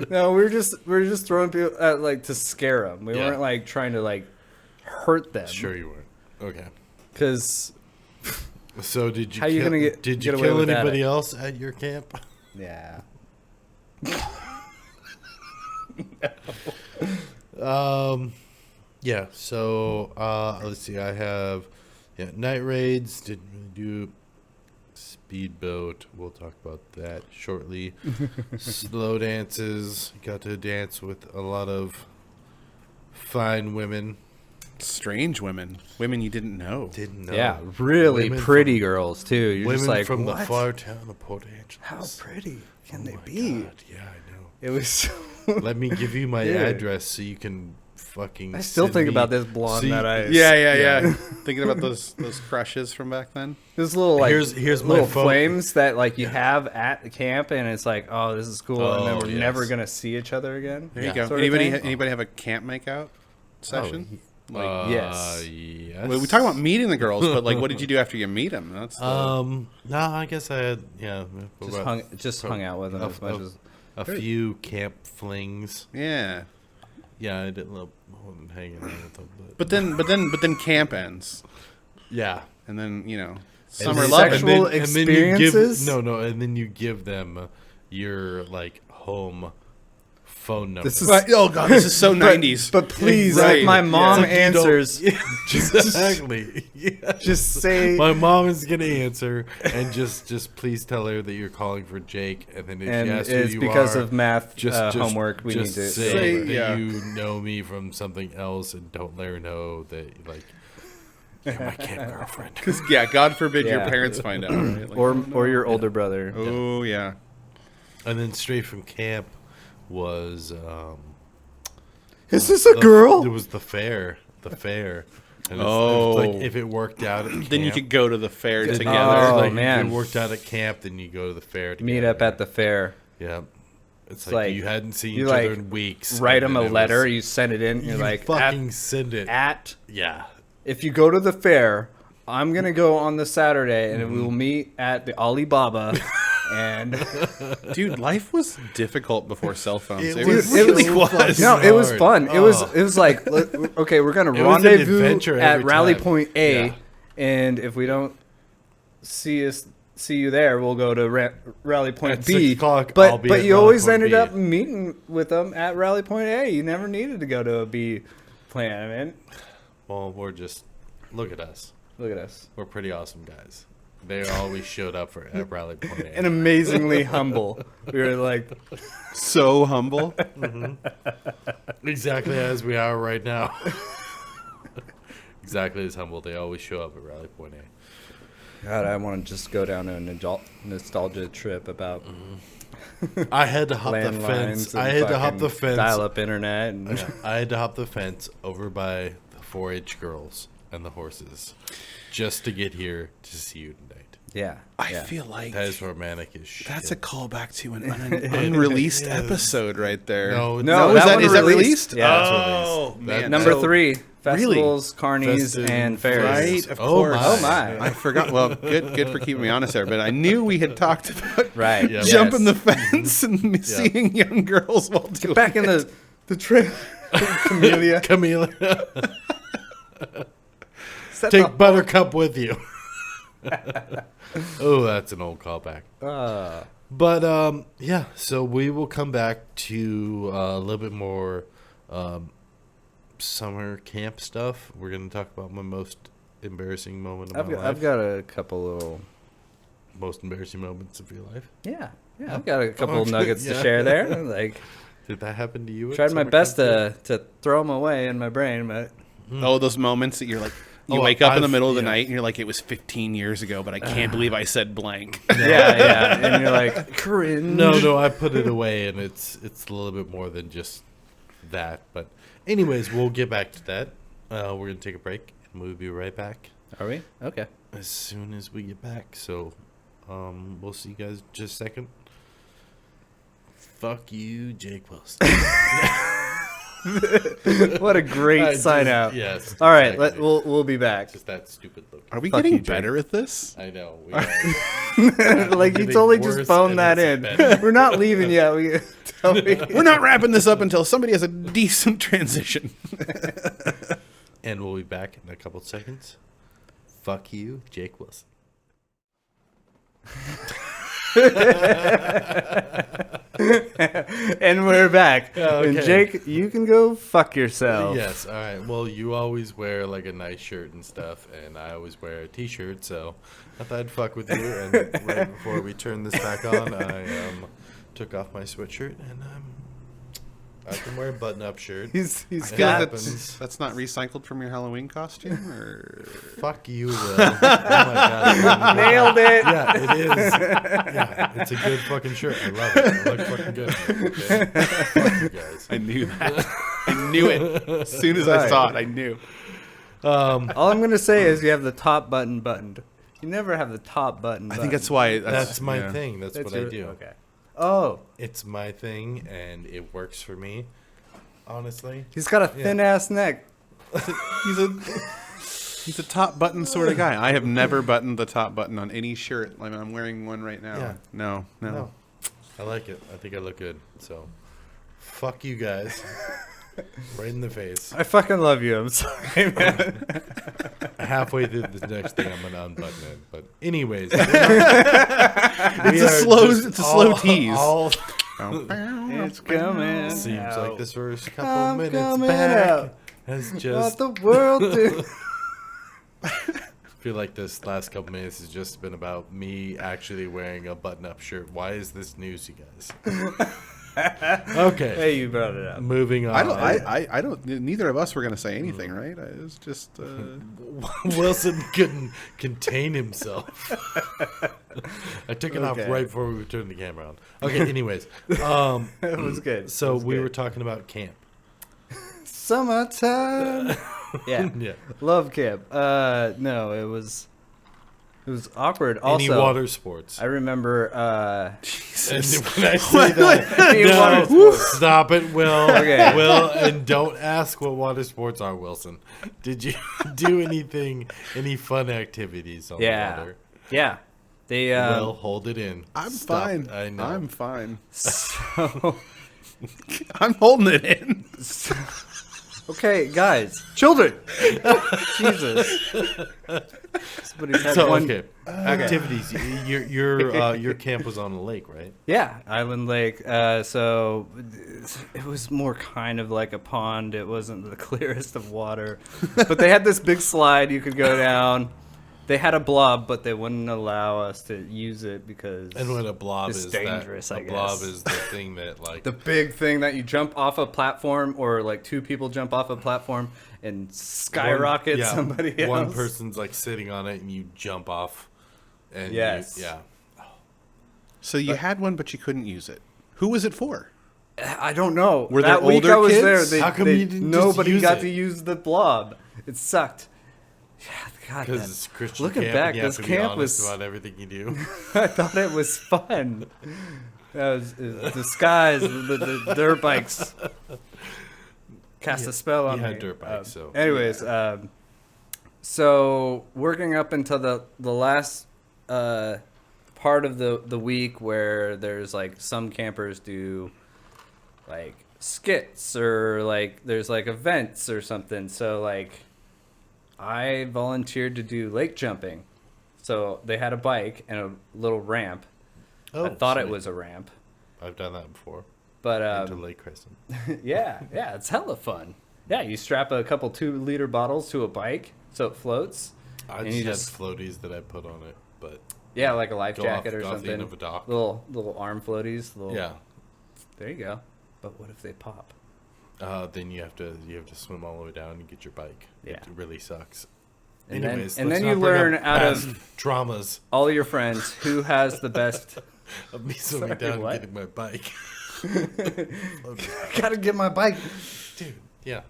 B: No, we were just throwing people like to scare them. We weren't like trying to like hurt them.
A: Sure you weren't. Okay.
B: Because
A: so did you?
B: How you gonna get?
A: Did you
B: get away
A: kill
B: with
A: anybody
B: that?
A: else at your camp?
B: Yeah.
A: Yeah. So let's see. I have night raids. Didn't really do speedboat. We'll talk about that shortly. Slow dances. Got to dance with a lot of fine women.
C: Strange women you didn't know.
B: Yeah, really
A: Women
B: pretty girls too. You're
A: women
B: just like,
A: from
B: what?
A: the far town of Port Angeles.
B: How pretty can they
A: my
B: be?
A: God, yeah, I know.
B: It was. So
A: Let me give you my
B: Dude.
A: address so you can fucking.
B: I still
A: send
B: think
A: me-
B: about this blonde
A: See,
B: that I.
C: Yeah. Thinking about those crushes from back then.
B: This little like
A: Here's my
B: little
A: phone.
B: flames that like you have at the camp, and it's like, oh, this is cool, and then
A: Oh,
B: we're
A: yes.
B: never gonna see each other again.
C: There you
A: Yeah.
C: go.
B: Sort of
C: Anybody
B: thing.
C: have a camp makeout session?
B: Yes.
A: Yes.
C: We talk about meeting the girls, but like, what did you do after you meet them? That's
A: No, I guess I had
B: Just hung out with them as much as.
A: a few camp flings.
C: yeah.
A: Yeah, I didn't love hanging out with them,
C: But then camp ends,
A: yeah.
C: and then
A: And
C: summer
B: then
C: love.
B: sexual
A: and then you
B: experiences?
A: and then you give them your like home phone number.
B: This is-
C: Oh god, this is so 90s.
B: But please,
C: Right.
B: if my mom
A: It's like you don't-
B: answers,
A: exactly. Yeah.
B: just say.
A: My mom is gonna answer, and just please tell her that you're calling for Jake, and then if
B: And
A: she asks
B: it's
A: who you
B: because
A: are,
B: of math homework. We need
A: just
B: to
A: say that
C: yeah.
A: you know me from something else, and don't let her know that like you're my camp girlfriend.
C: Because God forbid your
B: Yeah.
C: parents find out. Right? Like,
B: or your older brother.
C: oh yeah.
A: And then straight from camp was
B: Is this a girl?
A: It was the fair. And
C: Oh.
A: it's like if it worked out at camp,
C: Then you could go to the fair
A: it's
C: together.
B: Oh,
A: like,
B: man.
A: if it worked out at camp, then you go to the fair together.
B: Meet up at the fair.
A: Yeah. It's
B: like-
A: you hadn't seen
B: you
A: each other
B: like
A: in weeks.
B: Write
A: and
B: them a
A: then it
B: letter.
A: was-
B: You send it in. You're
A: you
B: like,
A: fucking send it. Yeah.
B: if you go to the fair, I'm gonna go on the Saturday, and we will meet at the Alibaba. And
C: Dude, life was difficult before cell phones.
A: It
C: It,
A: was
C: really
A: so
C: was.
A: fucking
B: no, it was
A: hard.
B: fun.
A: Oh.
B: It was like, okay, we're gonna
A: was an
B: rendezvous
A: adventure
B: at
A: every
B: Rally
A: time.
B: Point A,
A: Yeah.
B: and if we don't see you there, we'll go to Rally Point
A: At
B: B.
A: 6 o'clock,
B: but
A: I'll be
B: but
A: at
B: you
A: Rally
B: always
A: Point
B: ended
A: B.
B: up meeting with them at Rally Point A. You never needed to go to a B plan. I mean,
A: Well, we're just look at us.
B: look at us,
A: We're pretty awesome guys. They always showed up at Rally Point A.
B: and amazingly humble. We were like,
C: So humble.
A: Exactly as we are right now. Exactly as humble. They always show up at Rally Point A.
B: God, I want to just go down a nostalgia trip about
A: I had to hop the
B: landlines.
A: fence.
B: and
A: I had to hop
B: fucking
A: the fence.
B: dial-up internet. And,
A: I had to hop the fence over by the 4-H girls. and the horses just to get here to see you tonight.
B: Yeah.
C: I feel like
A: That is romantic as shit.
C: that's a callback to an unreleased episode right there.
A: No,
B: No,
C: is
B: that one
C: is that
B: released?
C: released?
B: Yeah.
A: That's
C: Oh,
A: released.
C: man.
B: Number
C: So-
B: 3, festivals, carnies,
A: Festive
B: and fairs.
C: Right, of
A: Oh
C: course.
A: my.
B: Oh my.
C: I forgot. Well, good for keeping me honest there. But I knew we had talked about
B: Right.
A: Yeah.
C: jumping
B: Yes.
C: the fence and seeing young girls while doing
B: Back in the trail. Camellia.
A: Camila,
B: Set
A: take
B: the-
A: Buttercup with you. Oh, that's an old callback. But yeah, so we will come back to a little bit more summer camp stuff. We're going to talk about my most embarrassing moment of my life.
B: I've got a couple little.
A: Most embarrassing moments of your life.
B: Yeah. I've got a couple
A: Okay,
B: nuggets to
A: yeah.
B: share there. Like,
A: Did that happen to you? at
B: tried my
A: summer
B: best
A: camp?
B: to throw them away in my brain, but
C: Oh, those moments that you're like, you
A: Oh,
C: wake up in the
A: I've-
C: middle of the
A: yeah.
C: night and you're like, it was 15 years ago, but I can't believe I said blank.
B: yeah, and you're like, cringe.
A: No, I put it away, and it's a little bit more than just that. But anyways, we'll get back to that. We're going to take a break, and we'll be right back
B: Are we? Okay.
A: as soon as we get back. So we'll see you guys in just a second. Fuck you, Jake Wilson.
B: What a great
A: Just-
B: sign out.
A: Yes.
B: All right,
A: exactly.
B: we'll be back.
A: Just that stupid look.
C: Are we
B: Fuck
C: getting
B: you, Jake.
C: better at this?
A: I know. We are.
B: Like, you
A: getting
B: totally
A: worse
B: just phoned
A: and
B: that
A: it's
B: in.
A: better.
B: We're not leaving yet. Tell me.
C: We're not wrapping this up until somebody has a decent transition.
A: And we'll be back in a couple seconds. Fuck you, Jake Wilson.
B: And we're back. And
A: Okay.
B: Jake, you can go fuck yourself.
A: Yes, all right. Well, you always wear like a nice shirt and stuff, and I always wear a t-shirt, so I thought I'd fuck with you. And right before we turn this back on, I took off my sweatshirt, and I can wear a button-up shirt.
B: He's
A: It
C: I feel like
B: got
A: happens.
C: that's not recycled from your Halloween costume, or
A: Fuck you, Will. Oh my god.
B: nailed it.
A: Yeah, it is. Yeah, it's a good fucking shirt. I love it. I look fucking good. Okay? Fuck you guys.
C: I knew that. I knew it as soon as I saw it. I knew.
B: All I'm gonna say is you have the top button buttoned. You never have the top button.
C: I think that's why.
A: That's my
C: yeah.
A: thing. That's what I do.
B: Okay. Oh,
A: It's my thing, and it works for me. Honestly.
B: he's got a thin ass neck.
C: He's a top button sort of guy. I have never buttoned the top button on any shirt. I mean, I'm wearing one right now.
A: Yeah.
C: No.
A: No. I like it. I think I look good. So, fuck you guys. Right in the face.
B: I fucking love you. I'm sorry, man.
A: Halfway through the next thing, I'm going to unbutton it. But anyways.
C: It's a slow tease.
B: It's coming.
A: Seems
B: out.
A: like this first couple
B: I'm
A: minutes
B: coming
A: back
B: out.
A: has
B: What
A: just...
B: the world do?
A: I feel like this last couple minutes has just been about me actually wearing a button-up shirt. Why is this news, you guys? Okay.
B: Hey, you brought it up.
A: Moving on.
C: I don't. Neither of us were going to say anything, right? It was just.
A: Wilson couldn't contain himself. I took it off
B: Okay.
A: right before we turned the camera on. Okay, anyways.
B: It was good.
A: So
B: It was
A: we
B: good.
A: were talking about camp.
B: Summertime. Yeah.
A: Yeah.
B: Love camp. No, it was awkward. Also,
A: Any water sports.
B: I remember.
A: And when I say that,
B: Any
A: no,
B: water sports.
A: stop it, Will.
B: Okay.
A: Will, and don't ask what water sports are, Wilson. Did you do any fun activities on the
B: Yeah.
A: water?
B: Yeah. They.
A: Will, hold it in.
C: I'm
A: Stop.
C: fine.
A: I know.
C: I'm fine.
B: So,
C: I'm holding it in.
B: okay, guys, children. Jesus. Somebody's had
A: So,
B: one.
A: okay. Activities. Your camp was on a lake, right?
B: Yeah, Island Lake. So it was more kind of like a pond. It wasn't the clearest of water, but they had this big slide you could go down. They had a blob, but they wouldn't allow us to use it because
A: And what a blob
B: it's
A: is
B: dangerous.
A: that,
B: I
A: a
B: guess
A: blob is the thing that like
B: the big thing that you jump off a platform, or like two people jump off a platform and skyrocket somebody else.
A: One person's like sitting on it and you jump off. And
B: Yes.
A: yeah.
C: So you had one, but you couldn't use it. Who was it for?
B: I don't know.
C: Were
B: that
C: there
B: week
C: older
B: I was
C: kids?
B: there,
A: How come you didn't just
B: nobody
A: use
B: got
A: it?
B: to use the blob. It sucked. God,
A: Because it's Christian
B: looking
A: camp,
B: back,
A: and you have
B: this
A: to be
B: camp
A: honest
B: was-
A: about everything you do.
B: I thought it was fun. That was disguised. The dirt bikes cast a spell on
A: you
B: me.
A: had dirt bikes, so
B: Anyways, so working up until the last part of the week where there's like some campers do like skits or like there's like events or something. So like I volunteered to do lake jumping. So they had a bike and a little ramp. I thought it
A: sweet.
B: was a ramp,
A: I've done that before.
B: but
A: Into Lake Crescent.
B: yeah, it's hella fun. Yeah, you strap a couple 2-liter bottles to a bike so it floats.
A: I
B: And
A: just
B: you
A: had
B: just-
A: floaties that I put on it, but
B: Yeah, like a life
A: Go
B: jacket
A: off-
B: or
A: go off the end
B: something.
A: of a dock.
B: Little arm floaties.
A: yeah.
B: There you go. But what if they pop?
A: Then you have to swim all the way down and get your bike.
B: Yeah.
A: It really sucks.
B: And
A: Anyways,
B: then
A: let's
B: you
A: not bring
B: learn
A: up
B: out
A: past
B: of
A: traumas
B: all your friends who has the best.
A: of me swimming
B: Sorry,
A: down
B: what?
A: and getting my bike.
B: Gotta get my bike.
A: Dude, yeah.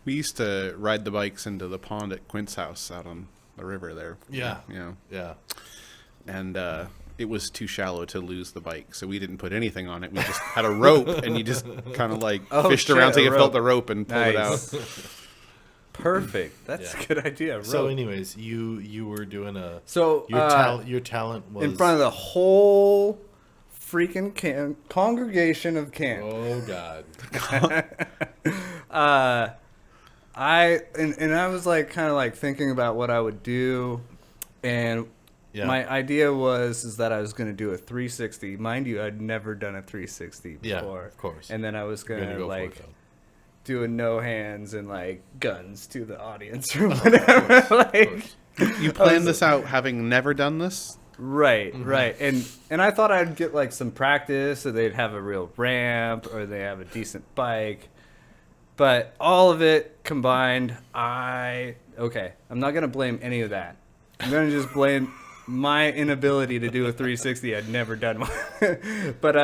C: We used to ride the bikes into the pond at Quint's house out on the river there.
A: Yeah.
C: Yeah. And it was too shallow to lose the bike, so we didn't put anything on it. We just had a rope, and you just kind of like fished
B: shit,
C: around till
B: a
C: you
B: rope.
C: felt the rope and pulled it out.
B: Nice. Perfect. That's
A: Yeah.
B: a good idea.
A: So,
B: Rope.
A: anyways, you were doing a
B: So
A: your talent was
B: in front of the whole freaking congregation of camp.
A: Oh God.
B: I was like kind of like thinking about what I would do, and
A: Yeah.
B: my idea is that I was going to do a 360. Mind you, I'd never done a 360 before.
A: Yeah, of course.
B: And then I was
A: You're
B: going
A: gonna
B: to
A: go for it,
B: like
A: though.
B: do a no hands and like guns to the audience or whatever. like
C: You planned this out having never done this?
B: right,
A: Mm-hmm.
B: right. And I thought I'd get like some practice so they'd have a real ramp or they have a decent bike. But all of it combined, I'm not going to blame any of that. I'm going to just blame my inability to do a 360. I'd never done one. But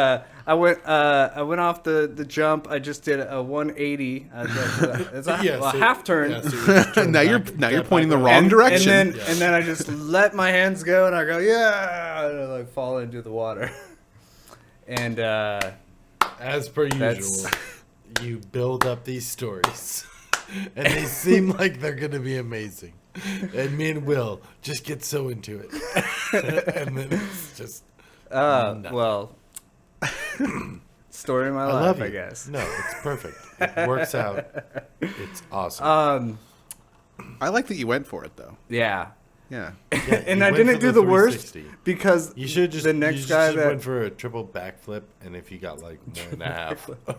B: I went off the jump. I just did a 180. It's a
A: Yeah, so-
B: half turn.
A: yeah, so you just turn
C: Now you're
A: back, got
C: pointing the
A: back
C: wrong
A: around.
C: direction.
B: And then I just let my hands go and I go, yeah, and I like fall into the water. And
A: As per
B: That's-
A: usual, you build up these stories, and they seem like they're gonna be amazing. And me and Will just get so into it, and then it's just. nothing.
B: well, story of my
A: I
B: life,
A: love you.
B: I guess.
A: No, it's perfect. It works out. It's awesome.
C: I like that you went for it, though.
B: Yeah.
C: Yeah.
A: Yeah,
B: And
A: you
B: I
A: went
B: didn't
A: for
B: do the worst
A: 360.
B: because
A: You should just
B: the next
A: you
B: guy
A: just
B: that
A: went for a triple backflip, and if you got like 1.5,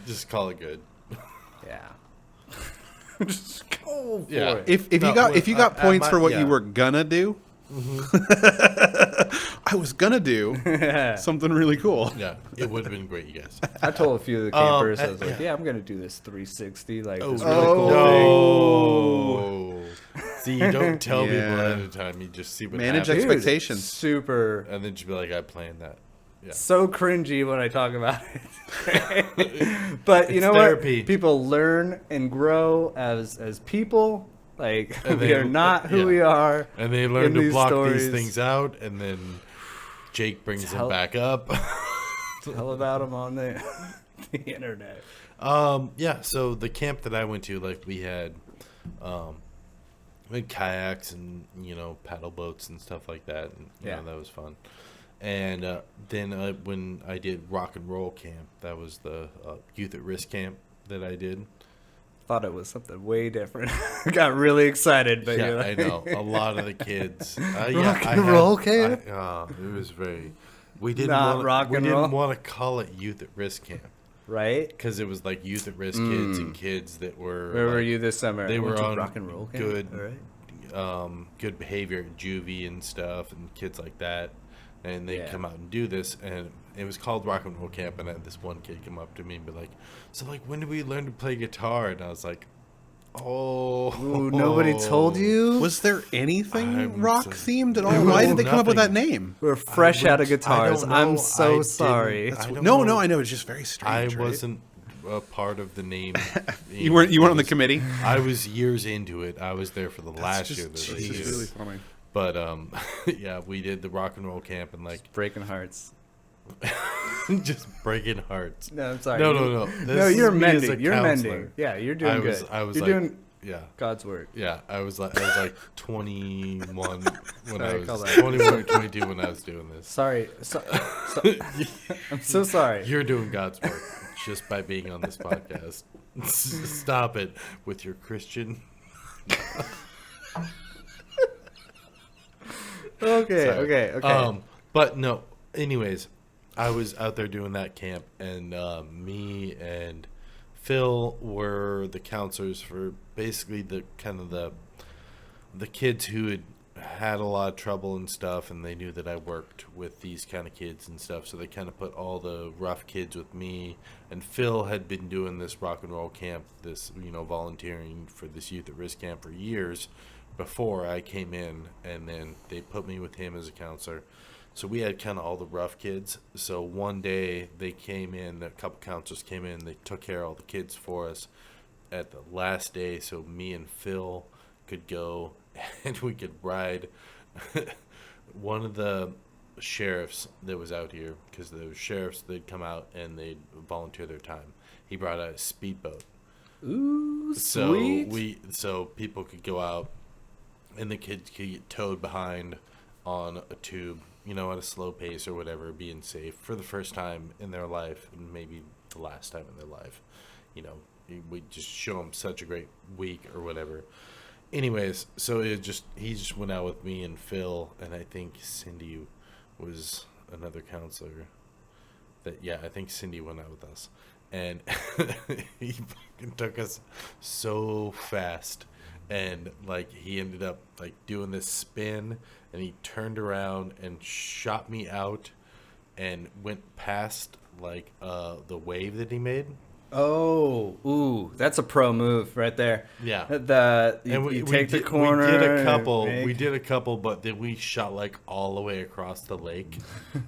A: just call it good.
B: yeah. Just go for
A: Yeah.
B: it.
C: If
A: No,
C: you got
A: at
C: points
A: my-
C: for what
A: yeah.
C: you were gonna do, I was gonna do something really cool.
A: Yeah, it would have been great, you guys.
B: I told a few of the campers, I was
A: yeah.
B: like, yeah, I'm gonna do this 360, like
A: Oh,
B: this really cool thing.
A: no. See, you don't tell people
C: Yeah.
A: ahead of time. You just see what
C: Manage
A: happens.
B: Dude,
C: expectations.
B: super
A: And then just be like, I planned that. Yeah.
B: so cringy when I talk about it. But you
A: It's
B: know
A: therapy.
B: what? People learn and grow as people. Like
A: And
B: we
A: they-
B: are not who
A: yeah.
B: we are.
A: And they learn
B: in
A: to
B: these
A: block
B: stories.
A: these things out, and then Jake brings them
B: Tell-
A: back up.
B: Tell about them on the the internet.
A: Yeah, so the camp that I went to, like, we had kayaks and, paddle boats and stuff like that. And,
B: Yeah.
A: that was fun. And then when I did rock and roll camp, that was the youth at risk camp that I did.
B: Thought it was something way different. Got really excited, but
A: Yeah,
B: you're
A: I
B: like,
A: know. A lot of the kids.
B: Rock and roll camp?
A: It was very. We didn't
B: Not
A: want.
B: rock
A: We
B: and
A: didn't
B: roll?
A: want to call it youth at risk camp
B: right?
A: because it was like youth at risk kids and kids that were.
B: Where were
A: like,
B: you this summer?
A: They
B: I went
A: were
B: to
A: on
B: rock and roll camp.
A: good,
B: All right.
A: good behavior at juvie and stuff, and kids like that, and they
B: Yeah.
A: come out and do this, and it was called rock and roll camp, and I had this one kid come up to me and be like, "So like, when did we learn to play guitar?" And I was like, "Oh,
B: Ooh, nobody told you?
C: Was there anything
A: I'm
C: rock
A: so-
C: themed at all?
A: There
C: Why
A: was
C: did they come up with that
A: nothing.
C: name?
B: We're fresh
A: I
B: out of
A: would- I
B: guitars.
A: don't know.
B: I'm
A: I
B: so
A: didn't-
B: sorry.
A: I don't
C: No,
A: know.
C: no, I know. It's just very
A: I
C: strange. right?
A: wasn't. a part of the name.
C: You weren't on the committee.
A: I was years into it. I was there for the last year.
C: It's just really funny.
A: But yeah, we did the rock and roll camp and like
B: Breaking hearts.
A: just breaking hearts.
B: No, I'm sorry.
A: No.
B: No,
A: This
B: you're
A: is me as a
B: mending. You're
A: counselor.
B: mending. Yeah, you're doing good.
A: I was
B: you're
A: like,
B: doing
A: yeah.
B: God's work.
A: Yeah, I was like 21 when
B: Sorry,
A: I
B: call
A: was
B: that.
A: 21 or 22 when I was doing this.
B: Sorry. I'm so sorry.
A: You're doing God's work just by being on this podcast. Stop it with your Christian.
B: Okay.
A: But no, anyways, I was out there doing that camp, and me and Phil were the counselors for basically the kind of the kids who had a lot of trouble and stuff, and they knew that I worked with these kind of kids and stuff, so they kind of put all the rough kids with me. And Phil had been doing this rock and roll camp, this volunteering for this youth at risk camp for years before I came in, and then they put me with him as a counselor. So we had kind of all the rough kids. So one day they came in, a couple counselors came in, they took care of all the kids for us at the last day, so me and Phil could go and we could ride one of the sheriffs that was out here, because the sheriffs, they'd come out and they'd volunteer their time. He brought a speedboat.
B: Ooh, sweet.
A: So people could go out and the kids could get towed behind on a tube, at a slow pace or whatever, being safe for the first time in their life, and maybe the last time in their life. We just show them such a great week or whatever. Anyways, so he just went out with me and Phil, and I think Cindy was another counselor. I think Cindy went out with us, and he fucking took us so fast. And like he ended up like doing this spin, and he turned around and shot me out and went past like the wave that he made.
B: Oh, ooh, that's a pro move right there.
A: Yeah.
B: You take the corner.
A: We did a couple, but then we shot like all the way across the lake,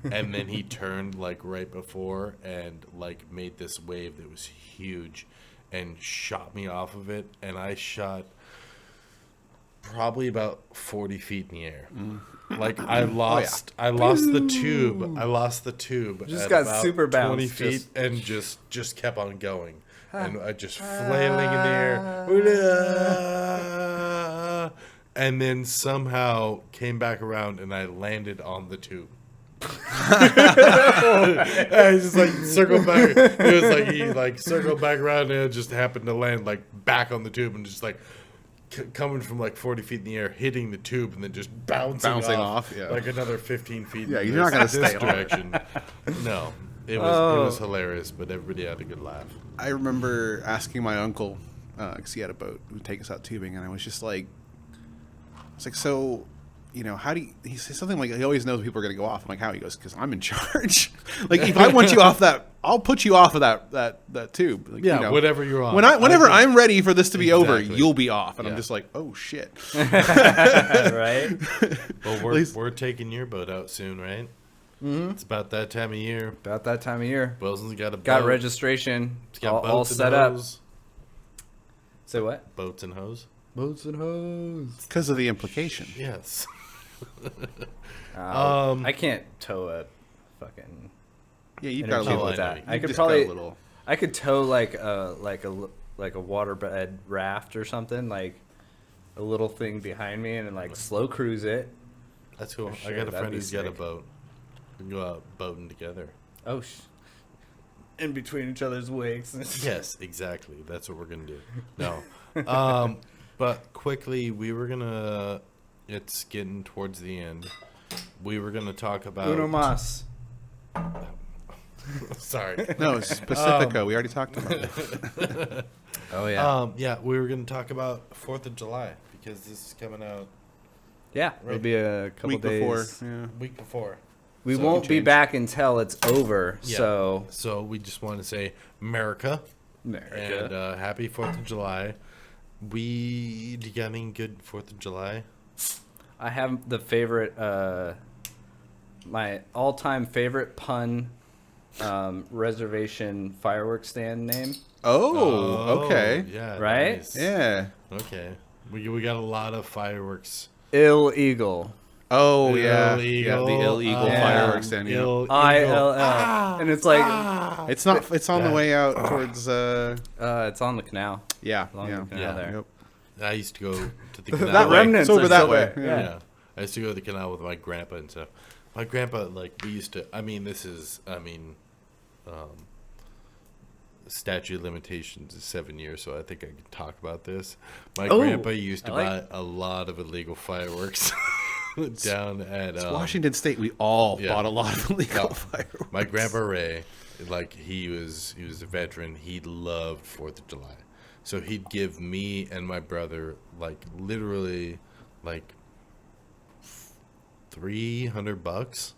A: and then he turned like right before and like made this wave that was huge, and shot me off of it, and I shot probably about 40 feet in the air. Like I lost the tube. I lost the tube.
B: Just
A: at
B: got
A: about
B: super
A: 20
B: bounced,
A: feet and just kept on going. And I just flailing in the air. And then somehow came back around and I landed on the tube. I just like circled back. It was like he like circled back around and it just happened to land like back on the tube and just like coming from like 40 feet in the air, hitting the tube, and then just bouncing off
C: yeah.
A: like another 15 feet.
C: Yeah,
A: in
C: you're not gonna
A: this
C: stay on.
A: direction. No, it was hilarious, but everybody had a good laugh.
C: I remember asking my uncle, because he had a boat, who would take us out tubing, and I was like, so, how do you, he says something like, he always knows people are going to go off. I'm like, how? He goes, because I'm in charge. Like, if I want you off that, I'll put you off of that tube. Like,
A: whatever you're on.
C: Whenever I'm ready for this to be over,
A: Exactly.
C: you'll be off. And
A: Yeah.
C: I'm just like, oh, shit.
B: Right?
A: Well, we're taking your boat out soon, right? Mm-hmm. It's about that time of year.
B: About that time of year.
A: Wilson's got a boat.
B: Got registration.
A: It's got
B: all
A: boats and
B: set up.
A: hose.
B: Say what?
A: Boats and hose.
B: Boats and hose.
C: Because of the implication.
A: Yes.
B: I can't tow a fucking.
C: Yeah, you've got a
B: energy
C: little.
B: with that.
C: You've
B: I could
C: just got
B: probably.
C: a little.
B: I could tow like a waterbed raft or something, like a little thing behind me, and then like slow cruise it.
A: That's cool.
B: For
A: I got
B: sure,
A: a
B: that'd
A: friend
B: be
A: who's got a
B: sick.
A: boat. We can go out boating together.
B: Oh, in between each other's wigs.
A: Yes, exactly. That's what we're gonna do. No, but quickly, it's getting towards the end. We were gonna talk about.
B: Uno mas.
A: Sorry.
C: No, it's Pacifico. We already talked about it.
B: Oh yeah.
A: Yeah, we were gonna talk about 4th of July because this is coming out
B: Yeah, it'll be a couple
C: Week
B: days.
C: before. Yeah.
A: week before.
B: We
A: So it
B: won't
A: can
B: be
A: change.
B: back until it's over.
A: Yeah.
B: So
A: we just want to say America.
B: America.
A: And happy 4th of July. Do you got any good 4th of July?
B: I have the favorite, my all-time favorite pun reservation fireworks stand name.
C: Oh, okay.
A: Yeah.
B: Right?
A: Nice.
C: Yeah.
A: Okay. We got a lot of fireworks.
B: Illegal.
C: Oh, yeah.
A: Illegal.
C: Yeah, the illegal
B: Yeah.
C: fireworks then, yeah.
B: ILL. And it's like,
C: It's not. It's on the
A: Yeah.
C: way out towards.
B: it's on the canal.
C: Yeah.
B: Along
C: Yeah.
B: the canal
A: Yeah.
B: there.
C: Yep.
A: I used to go to the
B: The
A: canal.
B: remnants
C: over
B: are
C: that
B: still
C: way.
B: there.
C: Yeah.
A: Yeah. I used to go to the canal with my grandpa and stuff. My grandpa, like, we used to, statute of limitations is 7 years, so I think I can talk about this. My
B: Oh,
A: grandpa used to
B: I
A: buy
B: like-
A: a lot of illegal fireworks down at
C: Washington State, we all
A: yeah.
C: bought a lot of illegal
A: No.
C: fireworks.
A: My grandpa Ray, like he was a veteran. He loved 4th of July, so he'd give me and my brother like literally like $300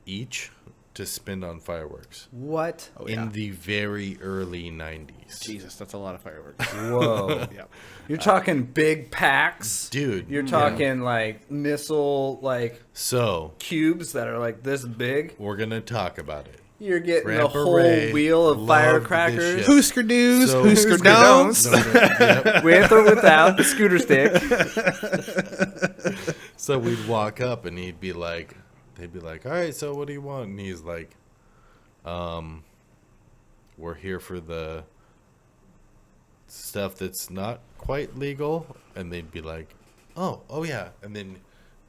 A: each to spend on fireworks
B: What?
C: Oh, yeah.
A: in the very early 90s.
C: Jesus, that's a lot of fireworks.
B: Whoa.
C: Yep.
B: You're talking big packs.
A: Dude,
B: You're
A: yeah.
B: talking like missile like
A: So
B: cubes that are like this big.
A: we're gonna talk about it.
B: You're getting
A: Grandpa
B: the whole
A: Ray
B: wheel of
A: loved
B: firecrackers.
A: this shit.
C: Hoosker doos,
A: So-
C: Hoosker
B: Hoosker
C: don'ts.
B: don'ts.
A: Yep.
B: With or without the scooter stick.
A: So we'd walk up and they'd be like, all right, so what do you want? And he's like, we're here for the stuff that's not quite legal. And they'd be like, oh yeah. And then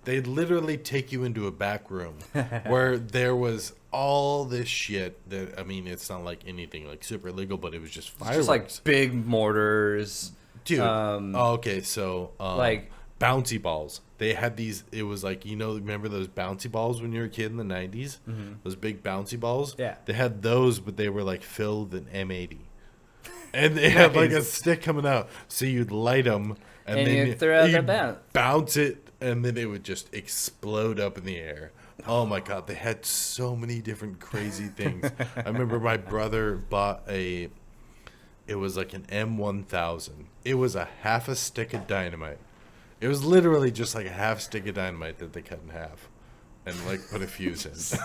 A: they'd literally take you into a back room where there was all this shit that, I mean, it's not like anything like super illegal, but it was just fireworks.
B: Just like big mortars.
A: Dude.
B: Um,
A: okay, so
B: like-
A: bouncy balls. They had these. It was like, remember those bouncy balls when you were a kid in the 90s? Those big bouncy balls.
B: Yeah.
A: They had those, but they were like filled with M80, and they had like a stick coming out. So you'd light them, and
B: And
A: then
B: you'd throw
A: you'd
B: the
A: bounce it, and then it would just explode up in the air. Oh my god, they had so many different crazy things. I remember my brother bought it was like an M1000. It was a half a stick of dynamite. It was literally just like a half stick of dynamite that they cut in half and like put a fuse in.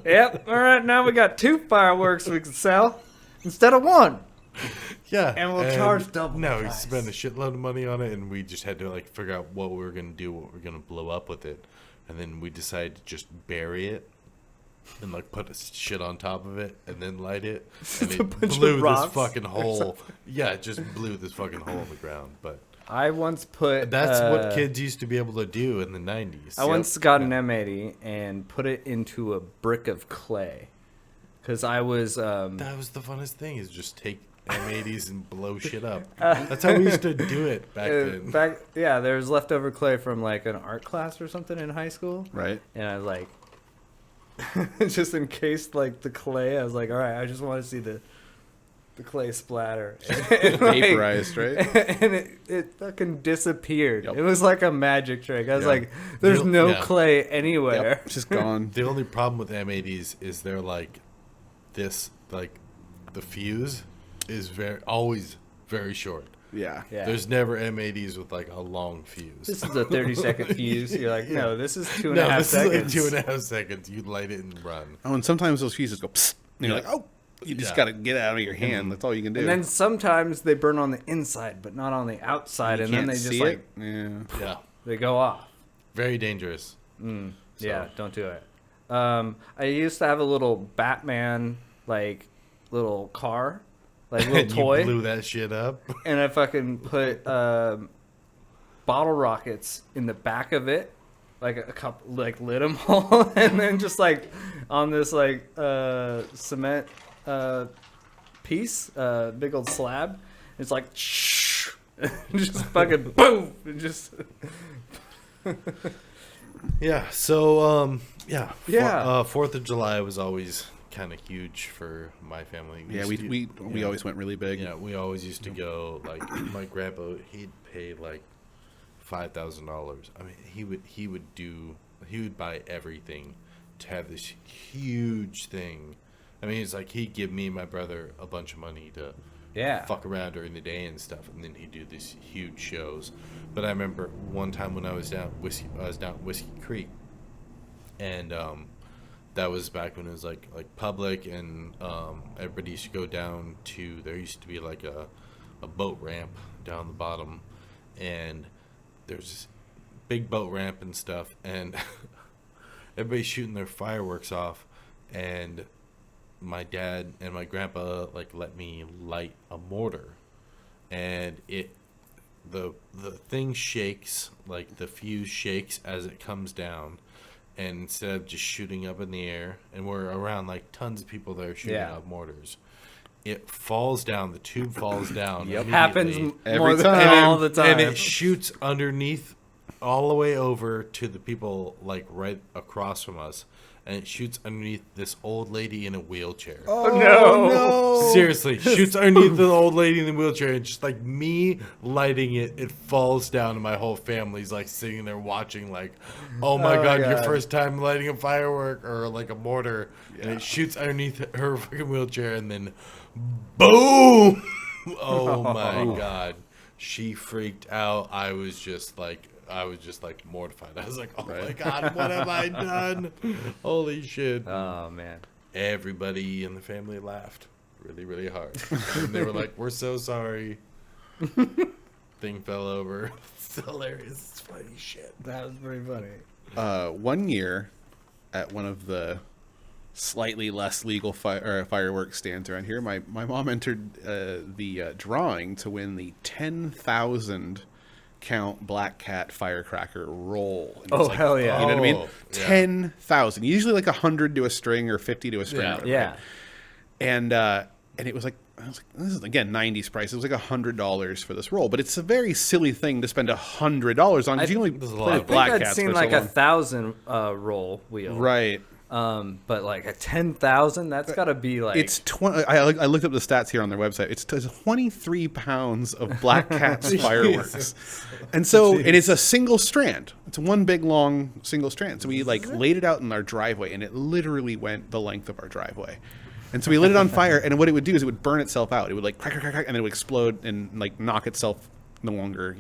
B: Yep. All right. Now we got 2 fireworks we can sell instead of 1.
A: Yeah.
B: And we'll charge double
A: No,
B: the
A: we
B: price.
A: spent a shitload of money on it, and we just had to like figure out what we were gonna do, what we were gonna blow up with it, and then we decided to just bury it and like put a shit on top of it and then light it, and it
B: bunch of
A: blew this
B: rocks
A: fucking hole. Yeah, it just blew this fucking hole in the ground. But
B: I once put.
A: that's what kids used to be able to do in the 90s.
B: I once got an M80 and put it into a brick of clay. Because I was.
A: That was the funnest thing, is just take M80s and blow shit up. That's how we used to do it back then.
B: There was leftover clay from like an art class or something in high school.
C: Right.
B: And I was like. just encased like the clay. I was like, all right, I just want to see the clay splatter. And, like,
C: Vaporized, right?
B: and it fucking disappeared.
C: Yep.
B: It was like a magic trick. I was
C: Yeah.
B: like, there's
A: You'll-
B: no
A: yeah.
B: clay anywhere.
C: Yep. It's just gone.
A: The only problem with M80s is they're like this, like the fuse is always very short.
C: Yeah.
B: Yeah.
A: There's never M80s with like a long fuse.
B: This is a 30-second fuse. You're like, no, this is 2.5
A: no, this
B: seconds.
A: is like 2.5 seconds. You light it and run.
C: Oh, and sometimes those fuses go psst, and you're
A: Yeah.
C: like, oh, you just
A: Yeah.
C: got to get it out of your hand. That's all you can do.
B: And then sometimes they burn on the inside, but not on the outside,
C: you
B: and then
C: can't
B: they just
C: see
B: like
C: it. Yeah.
A: Yeah,
B: they go off.
A: very dangerous.
B: Yeah, don't do it. I used to have a little Batman like little car, like little
A: And
B: toy,
A: you blew that shit up.
B: and I fucking put bottle rockets in the back of it, like a couple, like lit them all, and then just like on this like cement piece, big old slab. It's like just fucking boom, and just
A: Yeah. So, yeah.
B: Yeah.
A: 4th of July was always kind of huge for my family.
C: Yeah,
A: used
C: we
A: yeah.
C: always went really big.
A: Yeah, we always used to go. Like my grandpa, he'd pay like $5,000. I mean, he would buy everything to have this huge thing. I mean, it's like he'd give me and my brother a bunch of money to
B: yeah.
A: fuck around during the day and stuff, and then he'd do these huge shows. But I remember one time when I was down Whiskey Creek, and that was back when it was like public, and everybody used to go down to. There used to be like a boat ramp down the bottom, and there's this big boat ramp and stuff, and everybody's shooting their fireworks off, and my dad and my grandpa like let me light a mortar, and the thing shakes, like the fuse shakes as it comes down, and instead of just shooting up in the air, and we're around like tons of people that are shooting off mortars, it falls down. The tube falls down.
B: Yep. Happens
C: Every
B: more than
C: time.
B: all the time.
A: And it shoots underneath, all the way over to the people like right across from us, and it shoots underneath this old lady in a wheelchair.
B: Oh, no.
A: Seriously, shoots underneath the old lady in the wheelchair, and just like me lighting it, it falls down, and my whole family's like sitting there watching, like, oh my god, your first time lighting a firework or like a mortar, and it shoots underneath her fucking wheelchair, and then boom! Oh my god, she freaked out. I was just like mortified. I was like, oh my god, what have I done? Holy shit.
B: Oh man.
A: Everybody in the family laughed really, really hard. And they were like, we're so sorry. Thing fell over. It's hilarious. It's funny shit.
B: That was pretty funny.
C: 1 year at one of the slightly less legal fireworks stands around here, my mom entered the drawing to win the 10,000 count Black Cat firecracker roll. And
B: oh, hell yeah.
C: You know what I mean?
A: Oh, yeah.
C: 10,000. Usually like 100 to a string or 50 to a string.
A: Yeah.
C: Right? And it was like, I was like, this is again 90s price. It was like $100 for this roll, but it's a very silly thing to spend $100 on. 'Cause you only play with Black
B: I'd
C: Cats
B: seen
C: for
B: like
C: so long.
B: 1,000 roll wheel.
C: Right.
B: But like a 10,000, that's got to be like.
C: It's 20. I looked up the stats here on their website. It's 23 pounds of Black Cat's fireworks, and so it is a single strand. It's one big long single strand. So we like laid it out in our driveway, and it literally went the length of our driveway. And so we lit it on fire, and what it would do is it would burn itself out. It would like crack, crack, crack, and then it would explode and like knock itself no longer,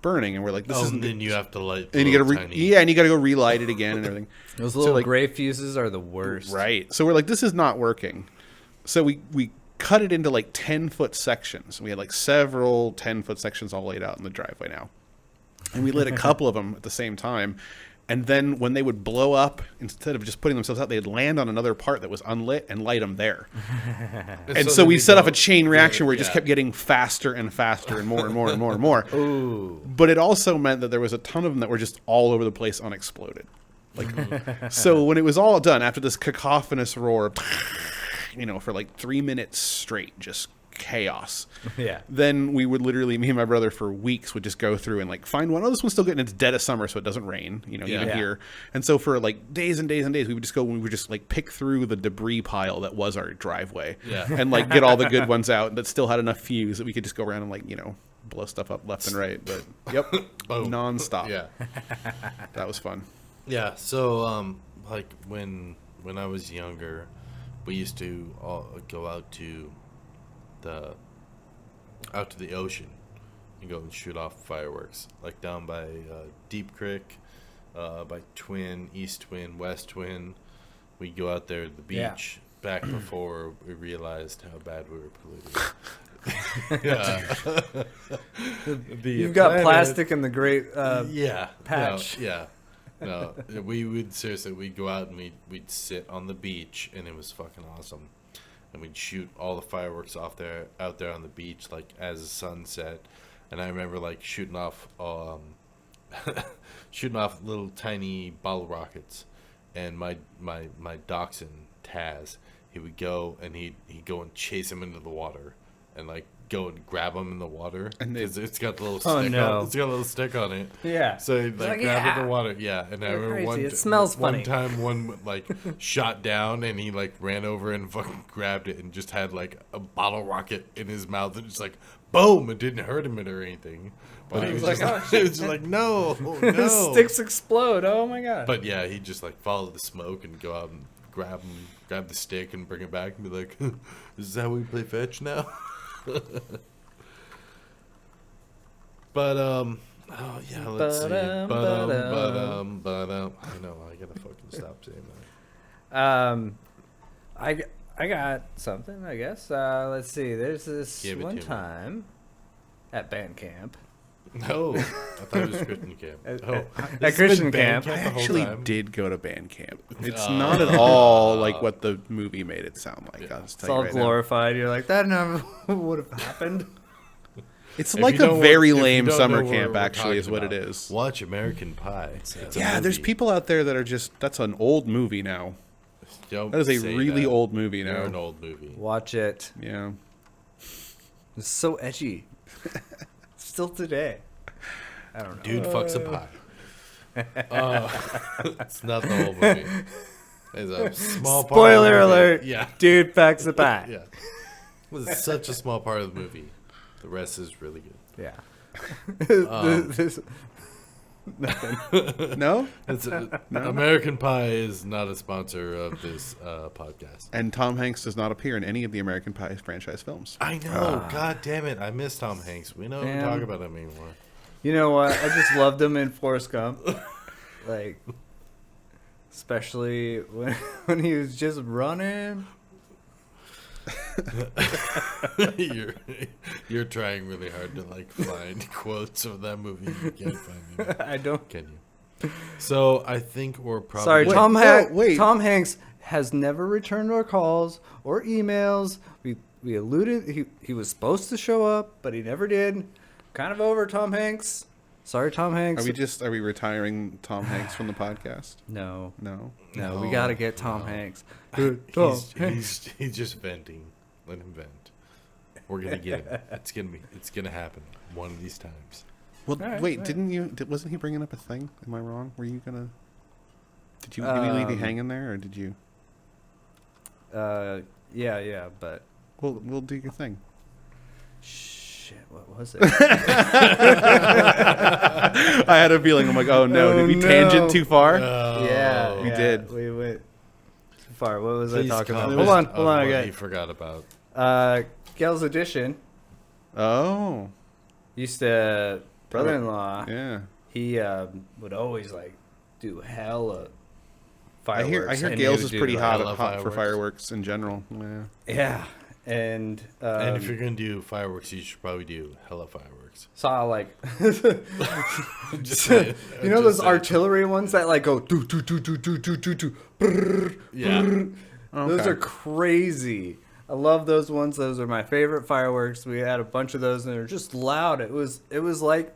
C: burning. And we're like, this isn't.
A: And then you have to light.
C: And you gotta and you gotta go relight it again and everything.
B: Those little gray fuses are the worst.
C: Right. So we're like, this is not working. So we cut it into like 10-foot sections. We had like several 10-foot sections all laid out in the driveway now. And we lit a couple of them at the same time. And then when they would blow up, instead of just putting themselves out, they'd land on another part that was unlit and light them there. And so we set off a chain reaction where it just kept getting faster and faster and more and more and more and more.
B: Ooh.
C: But it also meant that there was a ton of them that were just all over the place unexploded. Like, so when it was all done, after this cacophonous roar, for like 3 minutes straight, just chaos.
B: Yeah.
C: Then we would literally, me and my brother for weeks would just go through and like find one. Oh, this one's still good. And it's dead of summer, so it doesn't rain, even here. And so for like days and days and days, we would just go and we would just like pick through the debris pile that was our driveway and like get all the good ones out that still had enough fuse that we could just go around and like, blow stuff up left and right. But nonstop.
A: Yeah.
C: That was fun.
A: Yeah. So, like when I was younger, we used to all go out to the ocean and go and shoot off fireworks, like down by Deep Creek, by Twin, East Twin, West Twin. We'd go out there to the beach back before we realized how bad we were polluting.
B: You've got plastic in the great patch.
A: No, we would seriously, we'd go out and we'd sit on the beach, and it was fucking awesome. And we'd shoot all the fireworks out there on the beach, like as the sun set. And I remember like shooting off little tiny bottle rockets. And my dachshund Taz, he would go and he'd go and chase him into the water, and like go and grab him in the water, because it's got the little stick. It's got a little stick on it.
B: Yeah.
A: So he'd like grab it in the water. Yeah. And I remember
B: it smells funny.
A: One time one like shot down, and he like ran over and fucking grabbed it and just had like a bottle rocket in his mouth, and just like boom, it didn't hurt him or anything. But he was like, it was just like, no.
B: Sticks explode. Oh my god.
A: But yeah, he'd just like follow the smoke and go out and grab the stick and bring it back and be like, is that how we play fetch now? But oh yeah, let's see. I know, I gotta fucking stop saying that.
B: I got something, I guess. Let's see. There's this
A: Give it
B: one
A: to me.
B: time at band camp.
A: No, I thought it was Christian camp.
B: At
A: This has
B: Christian
A: been band
B: camp.
C: I
A: the whole
C: actually
A: time?
C: did go to band camp. It's not at all like what the movie made it sound like. I'll just
B: It's
C: tell you
B: all
C: right now.
B: glorified. You're like, that never would have happened.
C: It's
A: If
C: like
A: you
C: a
A: don't-
C: very
A: if you
C: lame
A: don't
C: summer
A: know what
C: camp,
A: we're
C: actually, is
A: talking
C: what it
A: about,
C: is.
A: Watch American Pie. It's a
C: Yeah, there's
A: movie.
C: people out there that are just, that's an old movie now.
A: Don't
C: That is a
A: say
C: really
A: that.
C: old movie
A: You're
C: now.
A: an old movie.
B: Watch it.
C: Yeah.
B: It's so edgy. Still today. I don't know.
A: Dude fucks a pie. It's not the whole movie. It's a small part.
B: Spoiler
A: of the movie.
B: alert.
A: Yeah.
B: Dude packs the pie.
A: Yeah. It was such a small part of the movie. The rest is really good.
B: Yeah.
C: No?
A: American Pie is not a sponsor of this podcast.
C: And Tom Hanks does not appear in any of the American Pie franchise films.
A: I know. God damn it. I miss Tom Hanks. We don't
B: Damn.
A: talk about him anymore.
B: You know what? I just loved him in Forrest Gump. Like, especially when he was just running.
A: You're trying really hard to like find quotes of that movie. You can't find them.
B: I don't.
A: Can you? So I think we're probably
B: Sorry,
C: Wait,
B: Tom
C: whoa,
B: Hanks.
C: wait.
B: Tom Hanks has never returned our calls or emails. We alluded he was supposed to show up, but he never did. Kind of over Tom Hanks. Sorry, Tom Hanks.
C: Are we retiring Tom Hanks from the podcast?
B: No,
C: No.
B: we got to get Tom Hanks. Tom Hanks.
A: He's just venting. Let him vent. We're gonna get him. It's gonna happen one of these times.
C: Well,
B: All right,
C: wait,
B: all right.
C: didn't you? Wasn't he bringing up a thing? Am I wrong? Were you gonna? Did you leave me hanging there, or did you?
B: Yeah, but
C: We'll do your thing.
B: shit, what was it?
C: I had a feeling. I'm like, oh no, did we tangent too far?
B: Yeah,
C: We did.
B: We went too far. What was
A: Please
B: I talking about?
A: comment
B: Hold on. I
A: what
B: got
A: you forgot about.
B: Gals Edition
C: Oh,
B: used to brother-in-law.
C: yeah.
B: He would always like do
C: I
B: hella
C: hear
B: fireworks. and he
C: Gales
B: would
C: is
B: do,
C: pretty
B: like-
C: hot
A: hella
C: for
A: fireworks.
C: fireworks in general. Yeah.
B: Yeah, and
A: And if you're gonna do fireworks, you should probably do hella fireworks.
B: saw like
A: Just saying.
B: you know
A: Just
B: those
A: saying.
B: artillery ones that like go do do do do do do do do. brrr,
A: Yeah.
B: brrr. Those
C: Okay.
B: are crazy. I love those ones. Those are my favorite fireworks. We had a bunch of those, and they're just loud. It was like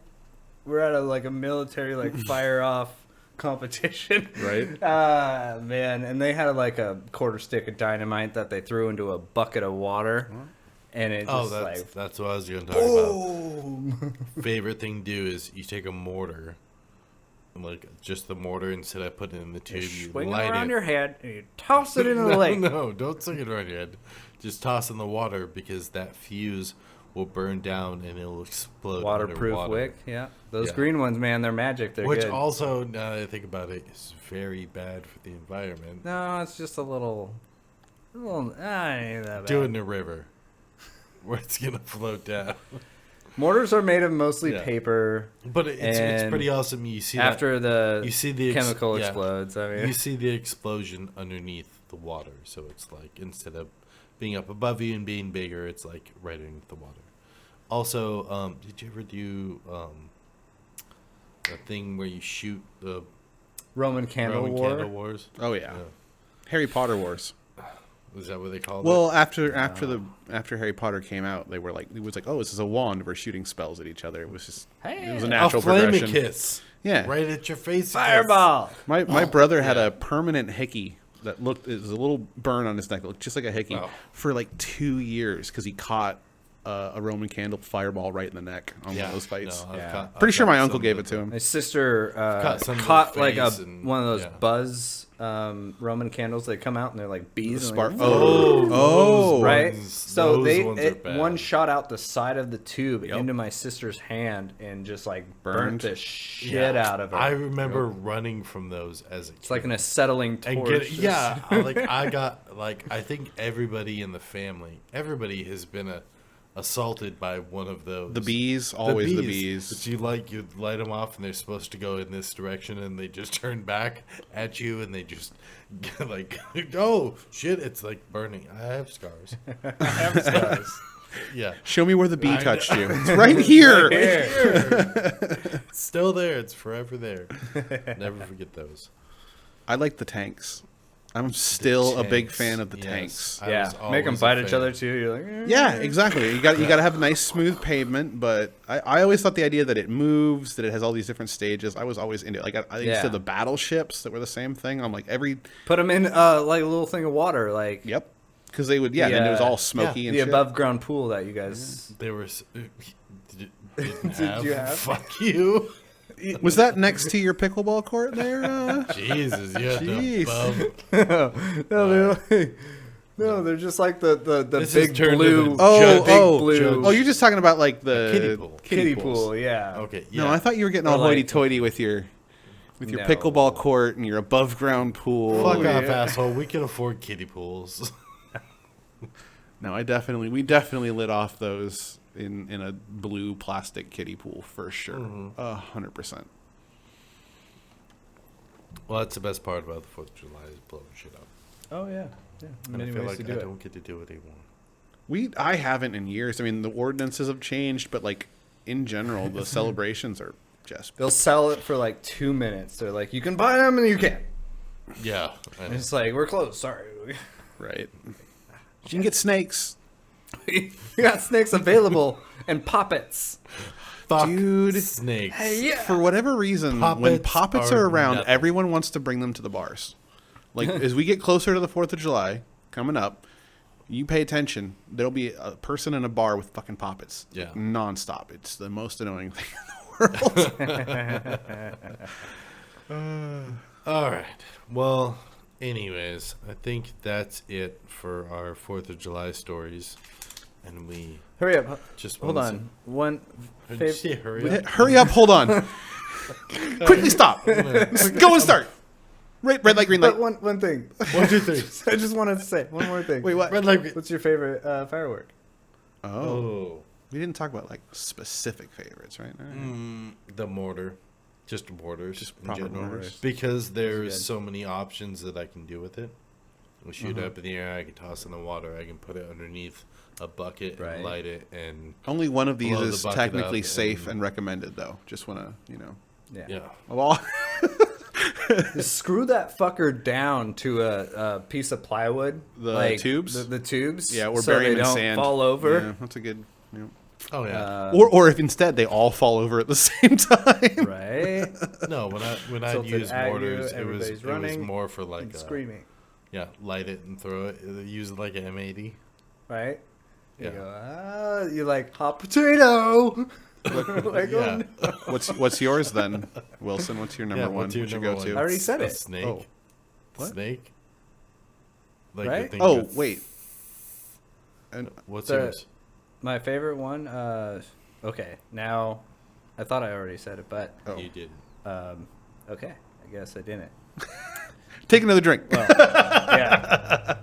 B: we're at a military fire off competition.
C: Right.
B: Man, and they had like a quarter stick of dynamite that they threw into a bucket of water, and it
A: Oh,
B: just
A: that's what I was gonna talk about. Favorite thing to do is you take a mortar, like just the mortar, instead of putting it in the tube, you
B: swing it
A: light
B: around
A: it.
B: your head and you toss it into the
A: No,
B: lake.
A: no, don't swing it around your head. Just toss in the water because that fuse will burn down and it'll explode.
B: Waterproof
A: underwater.
B: wick, yeah. Those
A: Yeah.
B: green ones, man, they're magic. They're
A: Which
B: good.
A: also, now that I think about it, is very bad for the environment.
B: No, it's just a little ain't that bad.
A: Do it in a river where it's gonna float down.
B: Mortars are made of mostly
A: Yeah.
B: paper.
A: But it's
B: And
A: pretty awesome. You see
B: After
A: that,
B: the
A: you see the
B: chemical
A: yeah.
B: explodes, I mean,
A: You see the explosion underneath the water, so it's like instead of being up above you and being bigger, it's like right underneath the water. Also, did you ever do a thing where you shoot the
B: Roman Candle
A: Roman
B: War.
A: Candle Wars?
C: Oh yeah. Harry Potter Wars.
A: Was that what they called it?
C: Well, after Harry Potter came out, they were like, it was like, oh, this is a wand. We're shooting spells at each other. It was just, it was a
A: A
C: natural
A: flaming
C: progression.
A: kiss.
C: Yeah.
A: Right at your face.
B: Fireball.
C: My brother had
A: yeah.
C: a permanent hickey that looked, it was a little burn on his neck, it looked just like a hickey
A: Oh.
C: for like 2 years because he caught a Roman candle fireball right in the neck on one of those fights.
A: No,
B: Yeah.
C: Pretty sure my uncle gave it to him.
B: My sister
A: Caught some of
B: caught
A: the
B: like
A: face and-
B: one of those
A: yeah.
B: buzz Roman candles. They come out and they're like bees.
C: The
B: and
C: spark.
B: like,
C: Oh,
A: those
B: right.
A: ones-
B: So
A: those ones are bad.
B: one shot out the side of the tube
C: Yep.
B: into my sister's hand and just like burnt
C: Burned.
B: the shit out of her.
A: I remember running from those as a kid.
B: it's like an acetylene
A: and
B: torch.
A: get I think everybody in the family, everybody has been a assaulted by one of those.
C: The bees, always the bees.
A: But you light them off, and they're supposed to go in this direction, and they just turn back at you, and they just like, oh shit! It's like burning. I have scars. I have scars. Yeah.
C: Show me where the bee touched you. It's right here.
A: It's still there. It's forever there. Never forget those.
C: I like the tanks. I'm still a big fan of the tanks.
B: Yeah, make them fight each other too. You're like,
C: Yeah, exactly. You got to have a nice smooth pavement. But I always thought the idea that it moves, that it has all these different stages. I was always into it. Like I used to the battleships that were the same thing. I'm like
B: put them in like a little thing of water. Like
C: yep, because they would and it was all smoky and
B: the
C: shit.
B: above ground pool that you guys.
A: They were.
B: Did you have?
A: Fuck you.
C: Was that next to your pickleball court there?
A: Jesus, yeah.
C: Jeez.
B: No, they're just like the
A: This
B: big
A: has turned
B: blue.
A: into
B: blue.
C: You're just talking about like the
A: kiddie
B: kiddie
A: pool.
B: pool. Yeah.
A: Okay. Yeah.
C: No, I thought you were getting all
B: Or like-
C: hoity-toity with your
B: No.
C: pickleball court and your above-ground pool.
A: Fuck off, asshole. We can afford kiddie pools.
C: No, we definitely lit off those in a blue plastic kiddie pool for sure. 100%.
A: Well, that's the best part about the 4th of July is blowing shit up.
B: Oh yeah. Yeah.
A: And I
B: Many
A: feel
B: ways
A: like
B: to do
A: I
B: it.
A: don't get to do it anymore.
C: I haven't in years. I mean, the ordinances have changed, but like in general, the celebrations are just.
B: They'll sell it for like 2 minutes. They're like, you can buy them and you can't.
A: Yeah. I
B: And
A: know.
B: it's like, we're closed. Sorry.
C: Right. You can get snakes.
B: We got snakes available and poppets.
A: Fuck
C: Dude.
A: snakes.
B: Hey, yeah.
C: For whatever reason, when
A: Poppets
C: poppets
A: are
C: are around,
A: nothing.
C: everyone wants to bring them to the bars. Like, as we get closer to the 4th of July coming up, you pay attention. There'll be a person in a bar with fucking poppets.
A: Yeah.
C: Nonstop. It's the most annoying thing in the world.
A: All right. Well, anyways, I think that's it for our 4th of July stories. And we
B: Hurry up.
A: just
B: Hold
A: wanna
B: on. One.
A: Did you say hurry up?
C: Hurry up. Hold on. Quickly stop. Go and start. Red light, green light.
B: But one thing.
A: 1, 2, 3.
B: I just wanted to say one more thing.
C: Wait, what?
A: Red light.
B: What's your favorite firework?
C: Oh.
A: Oh.
C: We didn't talk about, like, specific favorites, right?
A: The mortar. Just mortars. Just
C: proper mortars.
A: Because there's
B: good.
A: so many options that I can do with it. I shoot it up in the air. I can toss it in the water. I can put it underneath a bucket
B: Right.
A: and light it. And
C: Only one of these
A: Blow the
C: is
A: bucket
C: technically
A: up
C: safe
A: and-
C: and recommended, though. Just want to,
A: yeah.
C: of all.
B: Just screw that fucker down to a piece of plywood.
C: The tubes?
B: The tubes.
C: Yeah, or
B: so
C: bury
B: they
C: them in
B: don't
C: sand.
B: fall over.
C: Yeah, that's a good. Yeah.
A: Oh yeah.
C: Or if instead they all fall over at the same time.
B: Right.
A: No, when I
B: Tilted
A: use
B: at you,
A: mortars, it was
B: everybody's running
A: more for like
B: and screaming.
A: light it and throw it. Use it like an M80.
B: Right.
A: Yeah.
B: You go, you're like hot potato. Like,
A: Yeah.
B: oh, no.
C: What's yours then, Wilson? What's your number
A: Yeah,
C: one?
A: what's your
C: What's your
A: number
C: go-to?
B: I already said
A: A
B: it.
A: snake.
C: Oh. What?
A: Snake. Like
B: Right?
A: the thing
C: Oh,
A: that's-
C: wait. And
A: What's
B: The-
A: yours?
B: My favorite one. Okay. Now, I thought I already said it, but
C: oh.
A: You did.
B: okay. I guess I didn't.
C: Take another drink.
B: Yeah.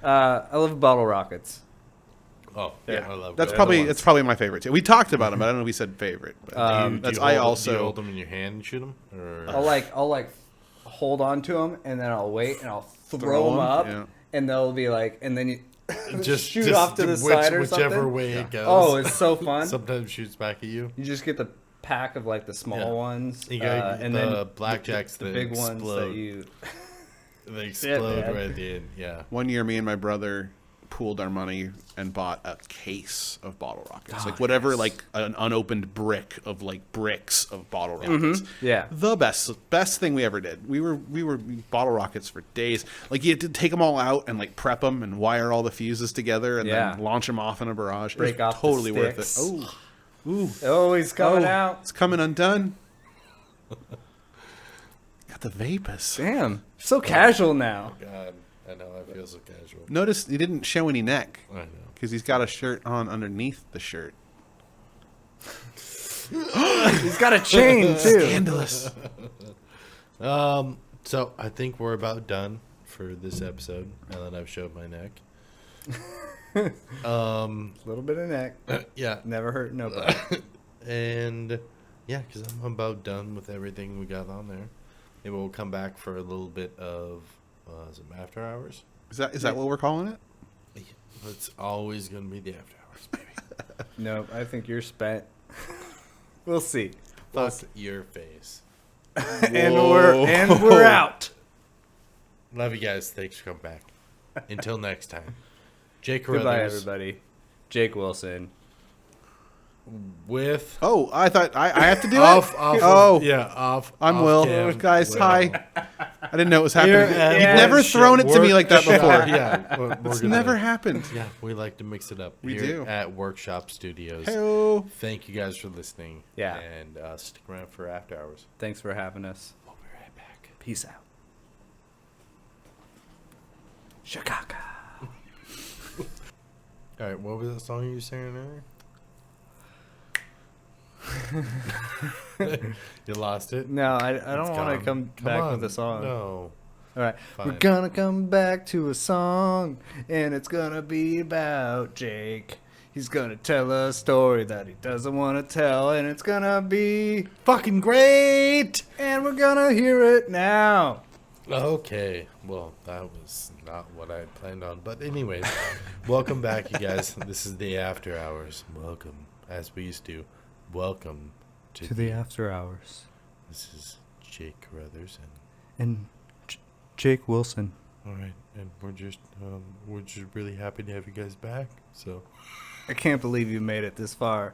B: I love bottle rockets.
A: Oh,
C: yeah,
A: I love
C: that's
A: that.
C: probably my favorite too. We talked about them, but I don't know if we said favorite. But
A: Do you hold them in your hand and shoot them? Or?
B: I'll like hold on to them and then I'll wait and I'll throw them up
C: yeah.
B: and they'll be like and then you
A: just
B: shoot off to the side or
A: whichever
B: something.
A: way it goes.
B: Oh, it's so fun.
A: Sometimes it shoots back at you.
B: You just get the pack of like the small
A: Yeah.
B: ones,
A: You got
B: and
A: the
B: then
A: blackjacks
B: the
A: that
B: big
A: explode.
B: ones that you.
A: They explode
B: man.
A: right at the end. Yeah.
C: One year, me and my brother pooled our money and bought a case of bottle rockets, like whatever, like an unopened brick of like bricks of bottle rockets.
B: Yeah.
C: The best thing we ever did. We were bottle rockets for days. Like you had to take them all out and like prep them and wire all the fuses together and
B: Yeah.
C: then launch them off in a barrage.
B: Break
C: it was
B: off the
C: totally worth it.
B: sticks.
C: Oh, ooh,
B: Oh, he's coming
C: oh,
B: out.
C: It's coming undone. Got the vapors.
B: Damn, so casual now.
A: God, I know. I feel so casual.
C: Notice he didn't show any neck
A: I know.
C: because he's got a shirt on underneath the shirt.
B: He's got a chain too.
C: Scandalous.
A: So I think we're about done for this episode. Now that I've showed my neck.
B: A little bit of neck.
A: Yeah.
B: Never hurt nobody.
A: And yeah, because I'm about done with everything we got on there. Maybe we'll come back for a little bit of some after hours.
C: Is that what we're calling it?
A: It's always going to be the after hours, baby.
B: Nope, I think you're spent. We'll see.
A: Fuck your face.
B: And we're out.
A: Love you guys. Thanks for coming back. Until next time. Jake
B: Goodbye,
A: Carruthers
B: everybody. Jake Wilson.
A: with
C: Oh, I thought I have to do
A: off.
C: it.
A: Off.
C: I'm
A: off
C: Will.
A: cam.
C: Guys,
A: Will.
C: hi. I didn't know it was happening.
A: Here
C: You've
A: at
C: never
A: Workshop-
C: thrown it to me like that before.
A: Yeah, we're
C: It's
A: gonna-
C: never happened.
A: Yeah, we like to mix it up.
C: We
A: here
C: do.
A: at Workshop Studios.
C: Hey-o.
A: Thank you guys for listening.
B: Yeah.
A: And stick around for after hours.
B: Thanks for having us.
A: We'll be right back.
B: Peace out. Chicago.
A: All right, what was that song you were singing earlier? You lost it.
B: No, I
A: It's
B: don't want
A: gone.
B: to come back
A: on.
B: with a song.
A: No.
B: All right.
A: Fine.
B: We're going to come back to a song, and it's going to be about Jake. He's going to tell a story that he doesn't want to tell, and it's going to be
A: Fucking great.
B: and we're going to hear it now.
A: Okay. Well, that was not what I had planned on. But anyways, welcome back, you guys. This is the after hours. Welcome, as we used to. Welcome
B: To the after hours.
A: This is Jake Carruthers,
B: And Jake Wilson.
A: all right, and we're just really happy to have you guys back. So,
B: I can't believe you made it this far.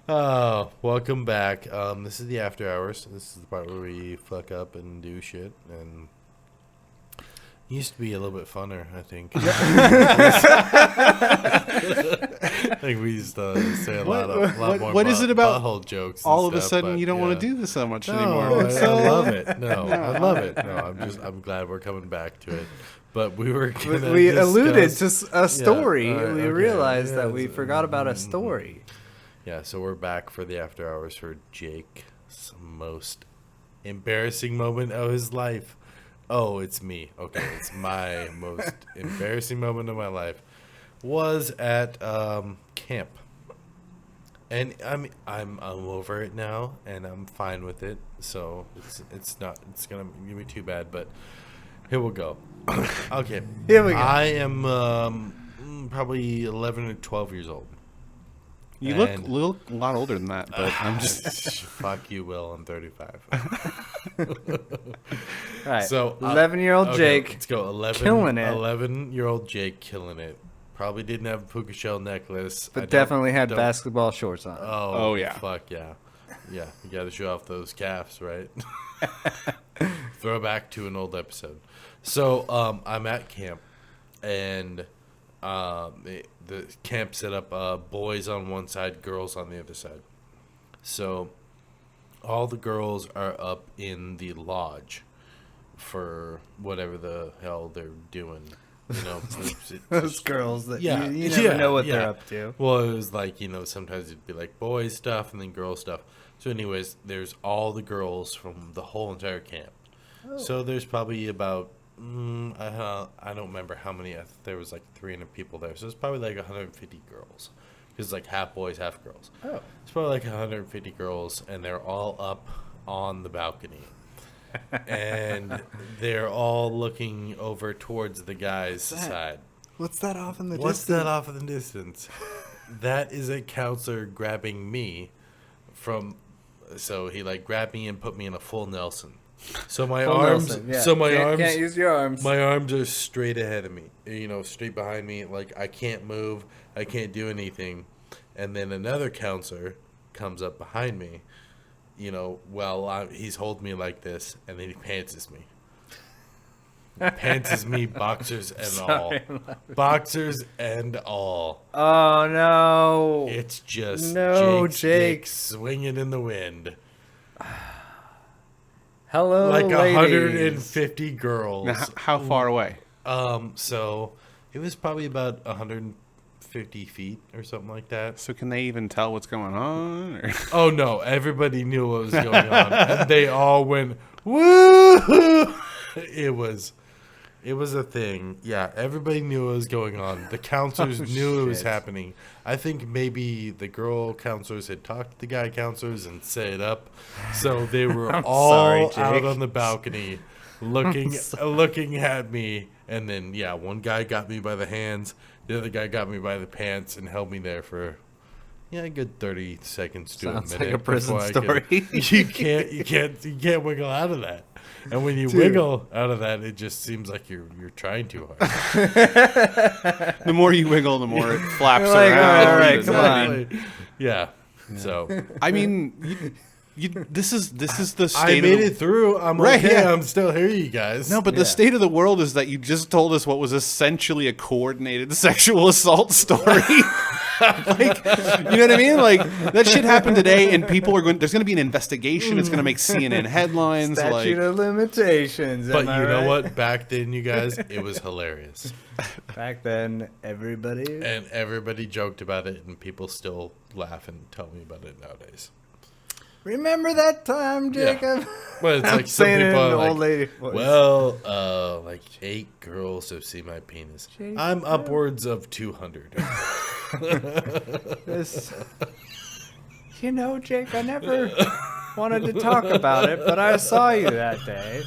A: welcome back. This is the after hours. This is the part where we fuck up and do shit, and it used to be a little bit funner, I think. I think we used to say a lot more.
C: What is it about
A: butthole jokes?
C: All
A: and
C: of a
A: stuff,
C: sudden,
A: but
C: you don't want
A: yeah.
C: to do this so much
A: No,
C: anymore.
A: I love it. No, I love it. No, I'm glad we're coming back to it. But we were gonna
B: We alluded to
A: discuss-
B: a story.
A: all right,
B: We
A: okay,
B: realized that
A: yeah,
B: we forgot about a story.
A: Yeah, so we're back for the after hours for Jake's most embarrassing moment of his life. Oh, it's me. Okay, it's my most embarrassing moment of my life. Was at camp. And I'm over it now, and I'm fine with it. So it's gonna be too bad, but here we'll go. Okay,
B: Here we go.
A: I am probably 11 or 12 years old.
C: You look a lot older than that, but I'm just.
A: Fuck you, Will. I'm 35.
B: All right.
A: So
B: 11-year-old
A: okay,
B: Jake.
A: let's go. 11,
B: killing it.
A: 11-year-old Jake killing it. Probably didn't have a puka shell necklace,
B: But definitely had basketball shorts on.
A: Oh
C: yeah.
A: Fuck yeah, yeah. You got to show off those calves, right? Throwback to an old episode. So I'm at camp, and the camp set up boys on one side, girls on the other side. So all the girls are up in the lodge for whatever the hell they're doing. You know,
B: Those girls that
A: Yeah,
B: you never
A: yeah,
B: know what
A: yeah.
B: they're up to.
A: Well, it was like, sometimes it'd be like boys stuff and then girl stuff. So anyways, there's all the girls from the whole entire camp.
B: Oh.
A: So there's probably about, I don't remember how many. I think there was like 300 people there. So it's probably like 150 girls. Because it's like half boys, half girls.
B: Oh.
A: It's probably like 150 girls, and they're all up on the balcony. And they're all looking over towards the guys' side.
B: What's that off in the
A: What's
B: distance?
A: that off in the distance? That is a counselor grabbing me from. So he grabbed me and put me in a full Nelson. So my
B: Full
A: arms.
B: Nelson, yeah.
A: So my arms.
B: Can't use your arms.
A: My arms are straight ahead of me. Straight behind me. Like I can't move. I can't do anything. And then another counselor comes up behind me. He's holding me like this, and then he pantses me. Pantses me, boxers and all. Boxers and all.
B: Oh no!
A: It's just
B: No,
A: Jake's
B: Jake.
A: dick swinging in the wind.
B: Hello,
A: Like
B: ladies.
A: 150 girls.
C: Now, how far away?
A: So it was probably about 150 feet or something like that.
C: So can they even tell what's going on? Or?
A: Oh no, everybody knew what was going on. And they all went, woo! It was It was a thing. Yeah, everybody knew what was going on. The counselors knew it was
B: shit.
A: happening. I think maybe the girl counselors had talked to the guy counselors and set it up. So they were all
B: sorry,
A: out
B: Jake.
A: on the balcony looking at me. And then, yeah, one guy got me by the hands. The other guy got me by the pants and held me there for, a good 30 seconds to
B: Sounds
A: a
B: like
A: minute.
B: a prison
A: before I
B: story.
A: you can't wiggle out of that. And when you wiggle out of that, it just seems like you're trying too hard.
C: The more you wiggle, the more it flaps
B: You're like,
C: around.
B: all right,
C: and-
B: come on.
A: Exactly. Yeah. So
C: I mean, this is the state.
A: I
C: of
A: made
C: the,
A: it through. I'm
C: Right,
A: okay.
C: yeah.
A: I'm still here, you guys.
C: No, but the state of the world is that you just told us what was essentially a coordinated sexual assault story. Like, you know what I mean? Like, that shit happened today, and people are going. There's going to be an investigation. It's going to make CNN headlines.
B: Statute
C: Like,
B: of limitations.
A: But
B: am
A: you
B: I
A: know
B: right?
A: what? Back then, you guys, it was hilarious.
B: Back then, everybody.
A: And everybody joked about it, and people still laugh and tell me about it nowadays.
B: Remember that time, Jacob?
A: Well, it's
B: I'm
A: like some
B: saying it in
A: people
B: an
A: are
B: old
A: like,
B: lady voice.
A: well, like 8 girls have seen my penis. I'm upwards of 200.
B: This, you know, Jake, I never wanted to talk about it, but I saw you that day.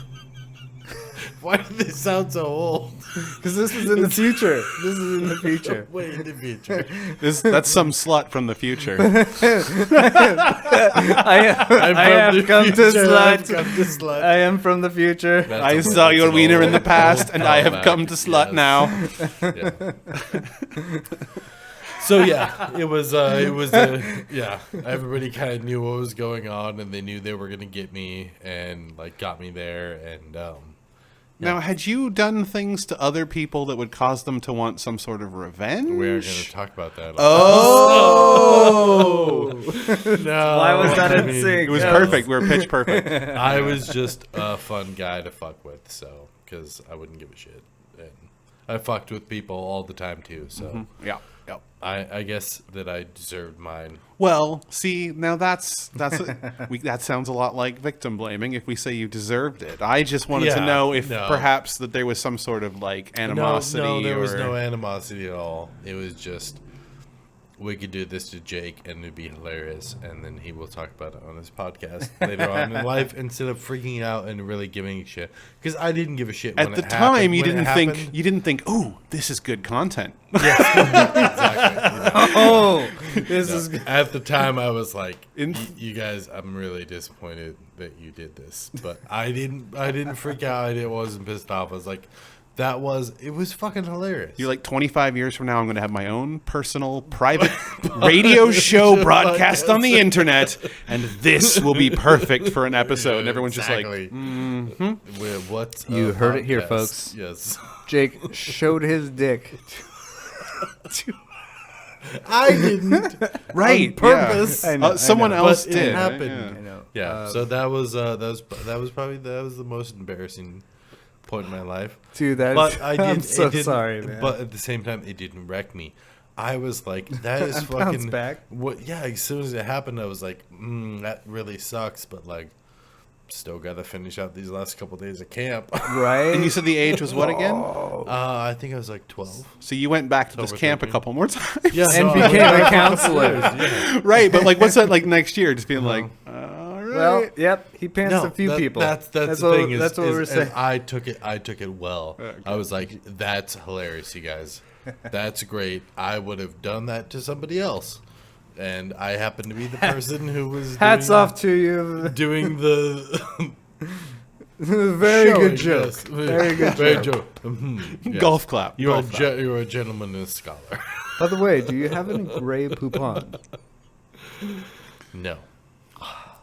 A: Why did this sound so old?
B: Because this is in the future. This is in the future.
A: Way in the future.
C: that's some slut from the future.
B: I have come to
A: I've
B: slut.
A: come to slut.
B: I am from the future.
A: That's
C: I
A: a-
C: saw
A: that's
C: your
A: an
C: wiener
A: old-
C: in the past, and I have
A: callback.
C: come to slut
A: Yes.
C: now.
A: Yeah. So it was everybody kind of knew what was going on, and they knew they were gonna get me, and like got me there, and
C: Now, had you done things to other people that would cause them to want some sort of revenge?
A: we're gonna talk about that.
C: Oh!
A: No,
B: Why was that in
A: I mean,
B: sync?
C: It was
B: Yeah.
C: perfect. We were pitch perfect.
A: I was just a fun guy to fuck with, so because I wouldn't give a shit, and I fucked with people all the time too. So
C: Yeah. Yep.
A: I guess that I deserved mine.
C: Well, see, now that sounds a lot like victim blaming. If we say you deserved it, I just wanted to
A: Yeah,
C: know if
A: no.
C: perhaps that there was some sort of like animosity.
A: No, there was
C: or-
A: no animosity at all. It was just we could do this to Jake and it'd be hilarious, and then he will talk about it on his podcast later on in life instead of freaking out and really giving a shit. Because I didn't give a shit when
C: At the
A: it
C: time,
A: happened.
C: you
A: When it
C: didn't think, "Ooh, this is good content."
A: Exactly.
B: Oh, this is good.
A: At the time, I was like,
C: In-
A: "You guys, I'm really disappointed that you did this." But I didn't freak out. I wasn't pissed off. I was like, it was fucking hilarious.
C: You're like 25 years from now, I'm going to have my own personal private radio show broadcast on the internet, and this will be perfect for an episode. And everyone's
A: Exactly.
C: just like,
A: What's
B: You
A: a
B: heard it here,
A: podcast?
B: folks.
A: Yes.
B: Jake showed his dick.
A: I didn't.
C: right,
A: On purpose.
C: yeah.
B: I know,
C: Someone
B: I
A: know.
C: else
A: But it
C: did.
A: happened.
B: I know.
A: Yeah. So that was probably the most embarrassing point in my life.
B: Dude, that's.
A: But I did.
B: I'm so
A: it didn't-
B: sorry, man.
A: But at the same time, it didn't wreck me. I was like, that is
B: Bounce
A: fucking.
B: back.
A: What? Yeah. As soon as it happened, I was like, that really sucks. But like, still got to finish out these last couple days of camp.
B: right?
C: And you said the age was what again?
A: I think I was like 12.
C: So you went back to this
A: Over
C: camp a
A: 13.
C: couple more times.
A: Yeah.
B: And
A: no, I
B: became
A: went
B: a
A: back
B: counselor.
A: Yeah.
C: Right, but like, what's that like next year? Just being like, all right.
B: Well, yep. He pantsed a few
A: that-
B: people.
A: That's the
B: what,
A: thing. Is,
B: that's what we're
A: is-
B: saying.
A: and I took it well.
C: Okay.
A: I was like, that's hilarious, you guys. That's great. I would have done that to somebody else, and I happened to be the person who was
B: Hats
A: doing,
B: off to you.
A: doing the
B: Very good
A: showing,
B: joke.
A: yes.
B: Very good
A: Very
B: joke.
A: joke. Mhm, yes.
C: Golf clap.
A: You're
C: golf clap.
A: you're a gentleman and a scholar.
B: By the way, do you have any gray poupon?
A: No.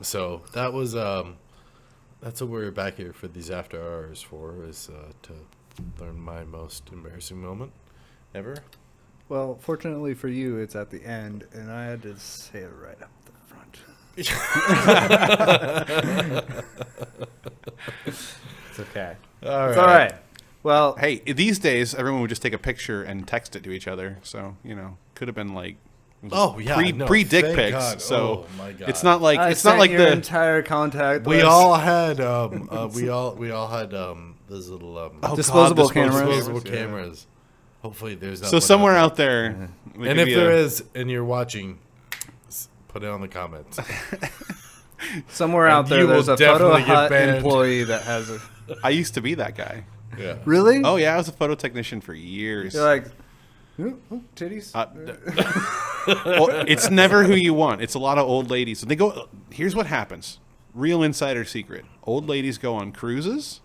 A: So that was that's what we're back here for these after hours for, is to learn my most embarrassing moment ever.
B: Well, fortunately for you, it's at the end, and I had to say it right up the front. It's okay.
A: All
B: It's all right. Well,
C: Hey, these days everyone would just take a picture and text it to each other. So could have been like,
A: Oh yeah, no,
C: pre dick
A: thank
C: pics.
A: God.
C: So
A: Oh, my God.
C: it's not like
B: I
C: it's not
B: sent
C: like
B: your
C: the
B: entire contact
A: We
B: list.
A: all had we all had those little
C: Oh,
B: Disposable
C: God,
B: cameras.
A: disposable
C: yeah.
A: cameras. Hopefully, there's not
C: So
A: one
C: somewhere
A: out
C: out there,
A: there. And if there is, and you're watching, put it on the comments.
B: Somewhere
A: And
B: out there,
A: you will
B: there's a Photo
A: definitely get
B: Hut
A: banned.
B: employee that has a.
C: I used to be that guy.
A: Yeah.
B: Really?
C: Oh yeah, I was a photo technician for years.
B: You're like, titties.
C: Well, it's never who you want. It's a lot of old ladies. They go. Here's what happens. Real insider secret. Old ladies go on cruises,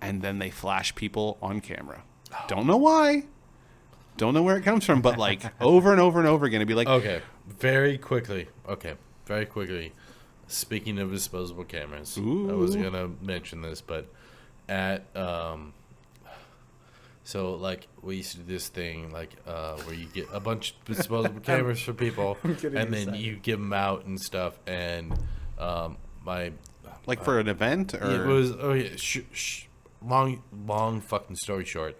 C: and then they flash people on camera. Don't know why. Don't know where it comes from, but like over and over and over again, it'd be like,
A: Okay. Very quickly. Speaking of disposable cameras, I was
C: Ooh.
A: gonna mention this, but at so like we used to do this thing like where you get a bunch of disposable cameras for people, and then you give them out and stuff. And my
C: like for an event, or
A: it was long fucking story short.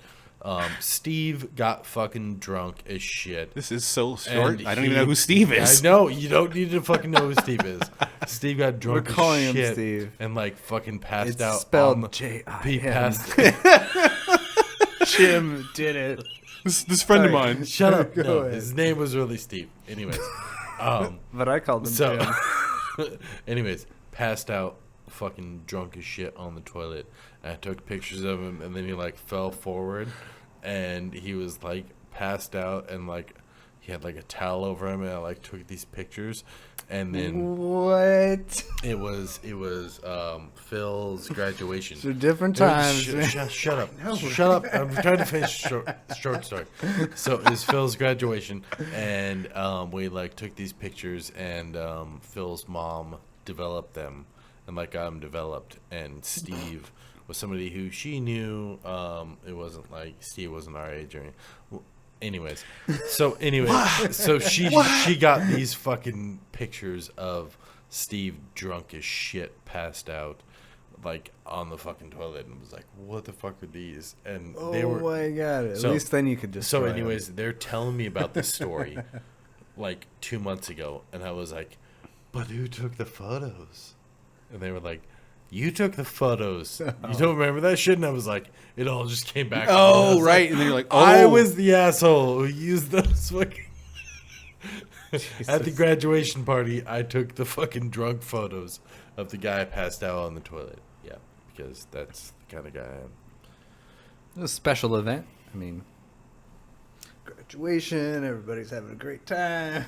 A: Steve got fucking drunk as shit.
C: this is so short.
A: And
C: I don't even know who Steve is.
A: I know you don't need to fucking know who Steve is. Steve got drunk
B: We're calling
A: as
B: him
A: shit
B: Steve.
A: and like fucking passed
B: It's
A: out.
B: spelled
A: He
B: J-I-M.
A: passed.
B: Jim did it.
C: This friend of mine.
A: Shut up.
B: Go
A: No,
B: ahead.
A: his name was really Steve. Anyways,
B: But I called him
A: so,
B: Jim.
A: anyways, passed out, fucking drunk as shit on the toilet. And I took pictures of him, and then he like fell forward, and he was like passed out, and like he had like a towel over him, and I like took these pictures, and then
B: What?
A: it was Phil's graduation.
B: So different
A: It was-
B: times.
A: shut up. Shut up. I'm trying to finish short story. So it was Phil's graduation, and we like took these pictures, and Phil's mom developed them and like got them developed. And Steve was somebody who she knew. It wasn't like Steve wasn't our age or anything. Anyways, so she got these fucking pictures of Steve drunk as shit, passed out, like on the fucking toilet, and was like, "What the fuck are these?" And they were.
B: my god! At
A: So-
B: least then you could just.
A: So, anyways, they're telling me about this story, like 2 months ago, and I was like, "But who took the photos?" And they were like, "You took the photos. You don't remember that shit?" And I was like, it all just came back. to me. I
C: Oh
A: was
C: right,
A: like,
C: and then you're like, oh,
A: I was the asshole who used those fucking. At the graduation party, I took the fucking drunk photos of the guy passed out on the toilet. Yeah, because that's the kind of guy I am.
B: a special event. I mean, graduation. Everybody's having a great time.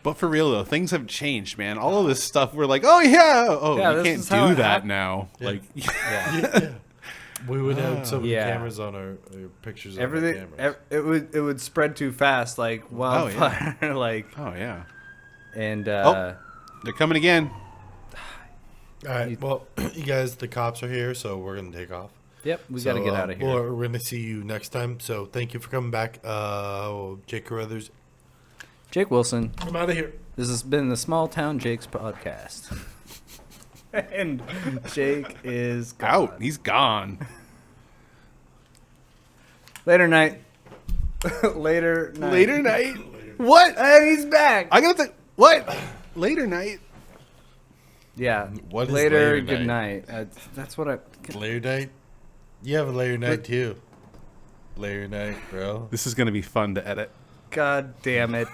C: But for real though, things have changed, man. All of this stuff, we're like, oh yeah,
B: Yeah,
C: you
B: this
C: can't
B: is how
C: do
B: it
C: that
B: happened.
C: now.
A: Yeah.
C: Like,
A: Yeah. We would have so many
B: Yeah.
A: cameras on our pictures on
B: Everything.
A: our cameras.
B: It would spread too fast, like wildfire. Like
C: oh yeah,
B: and
C: they're coming again.
A: All right. Well, you guys, the cops are here, so we're gonna take off.
B: yep, we got to get out of here.
A: We're gonna see you next time. So thank you for coming back, Jake Carruthers.
B: Jake Wilson.
A: I'm out of here.
B: This has been the Small Town Jake's podcast. And Jake is gone.
C: Out. He's gone.
B: Later night. Later night.
C: Later night. What?
B: And he's back.
C: I gotta think. What? Later night.
B: Yeah.
A: What is
B: later,
A: later
B: good
A: night?
B: night. That's what I.
A: Layer night. You have a layer night too. Layer night, bro.
C: This is gonna be fun to edit.
B: God damn it.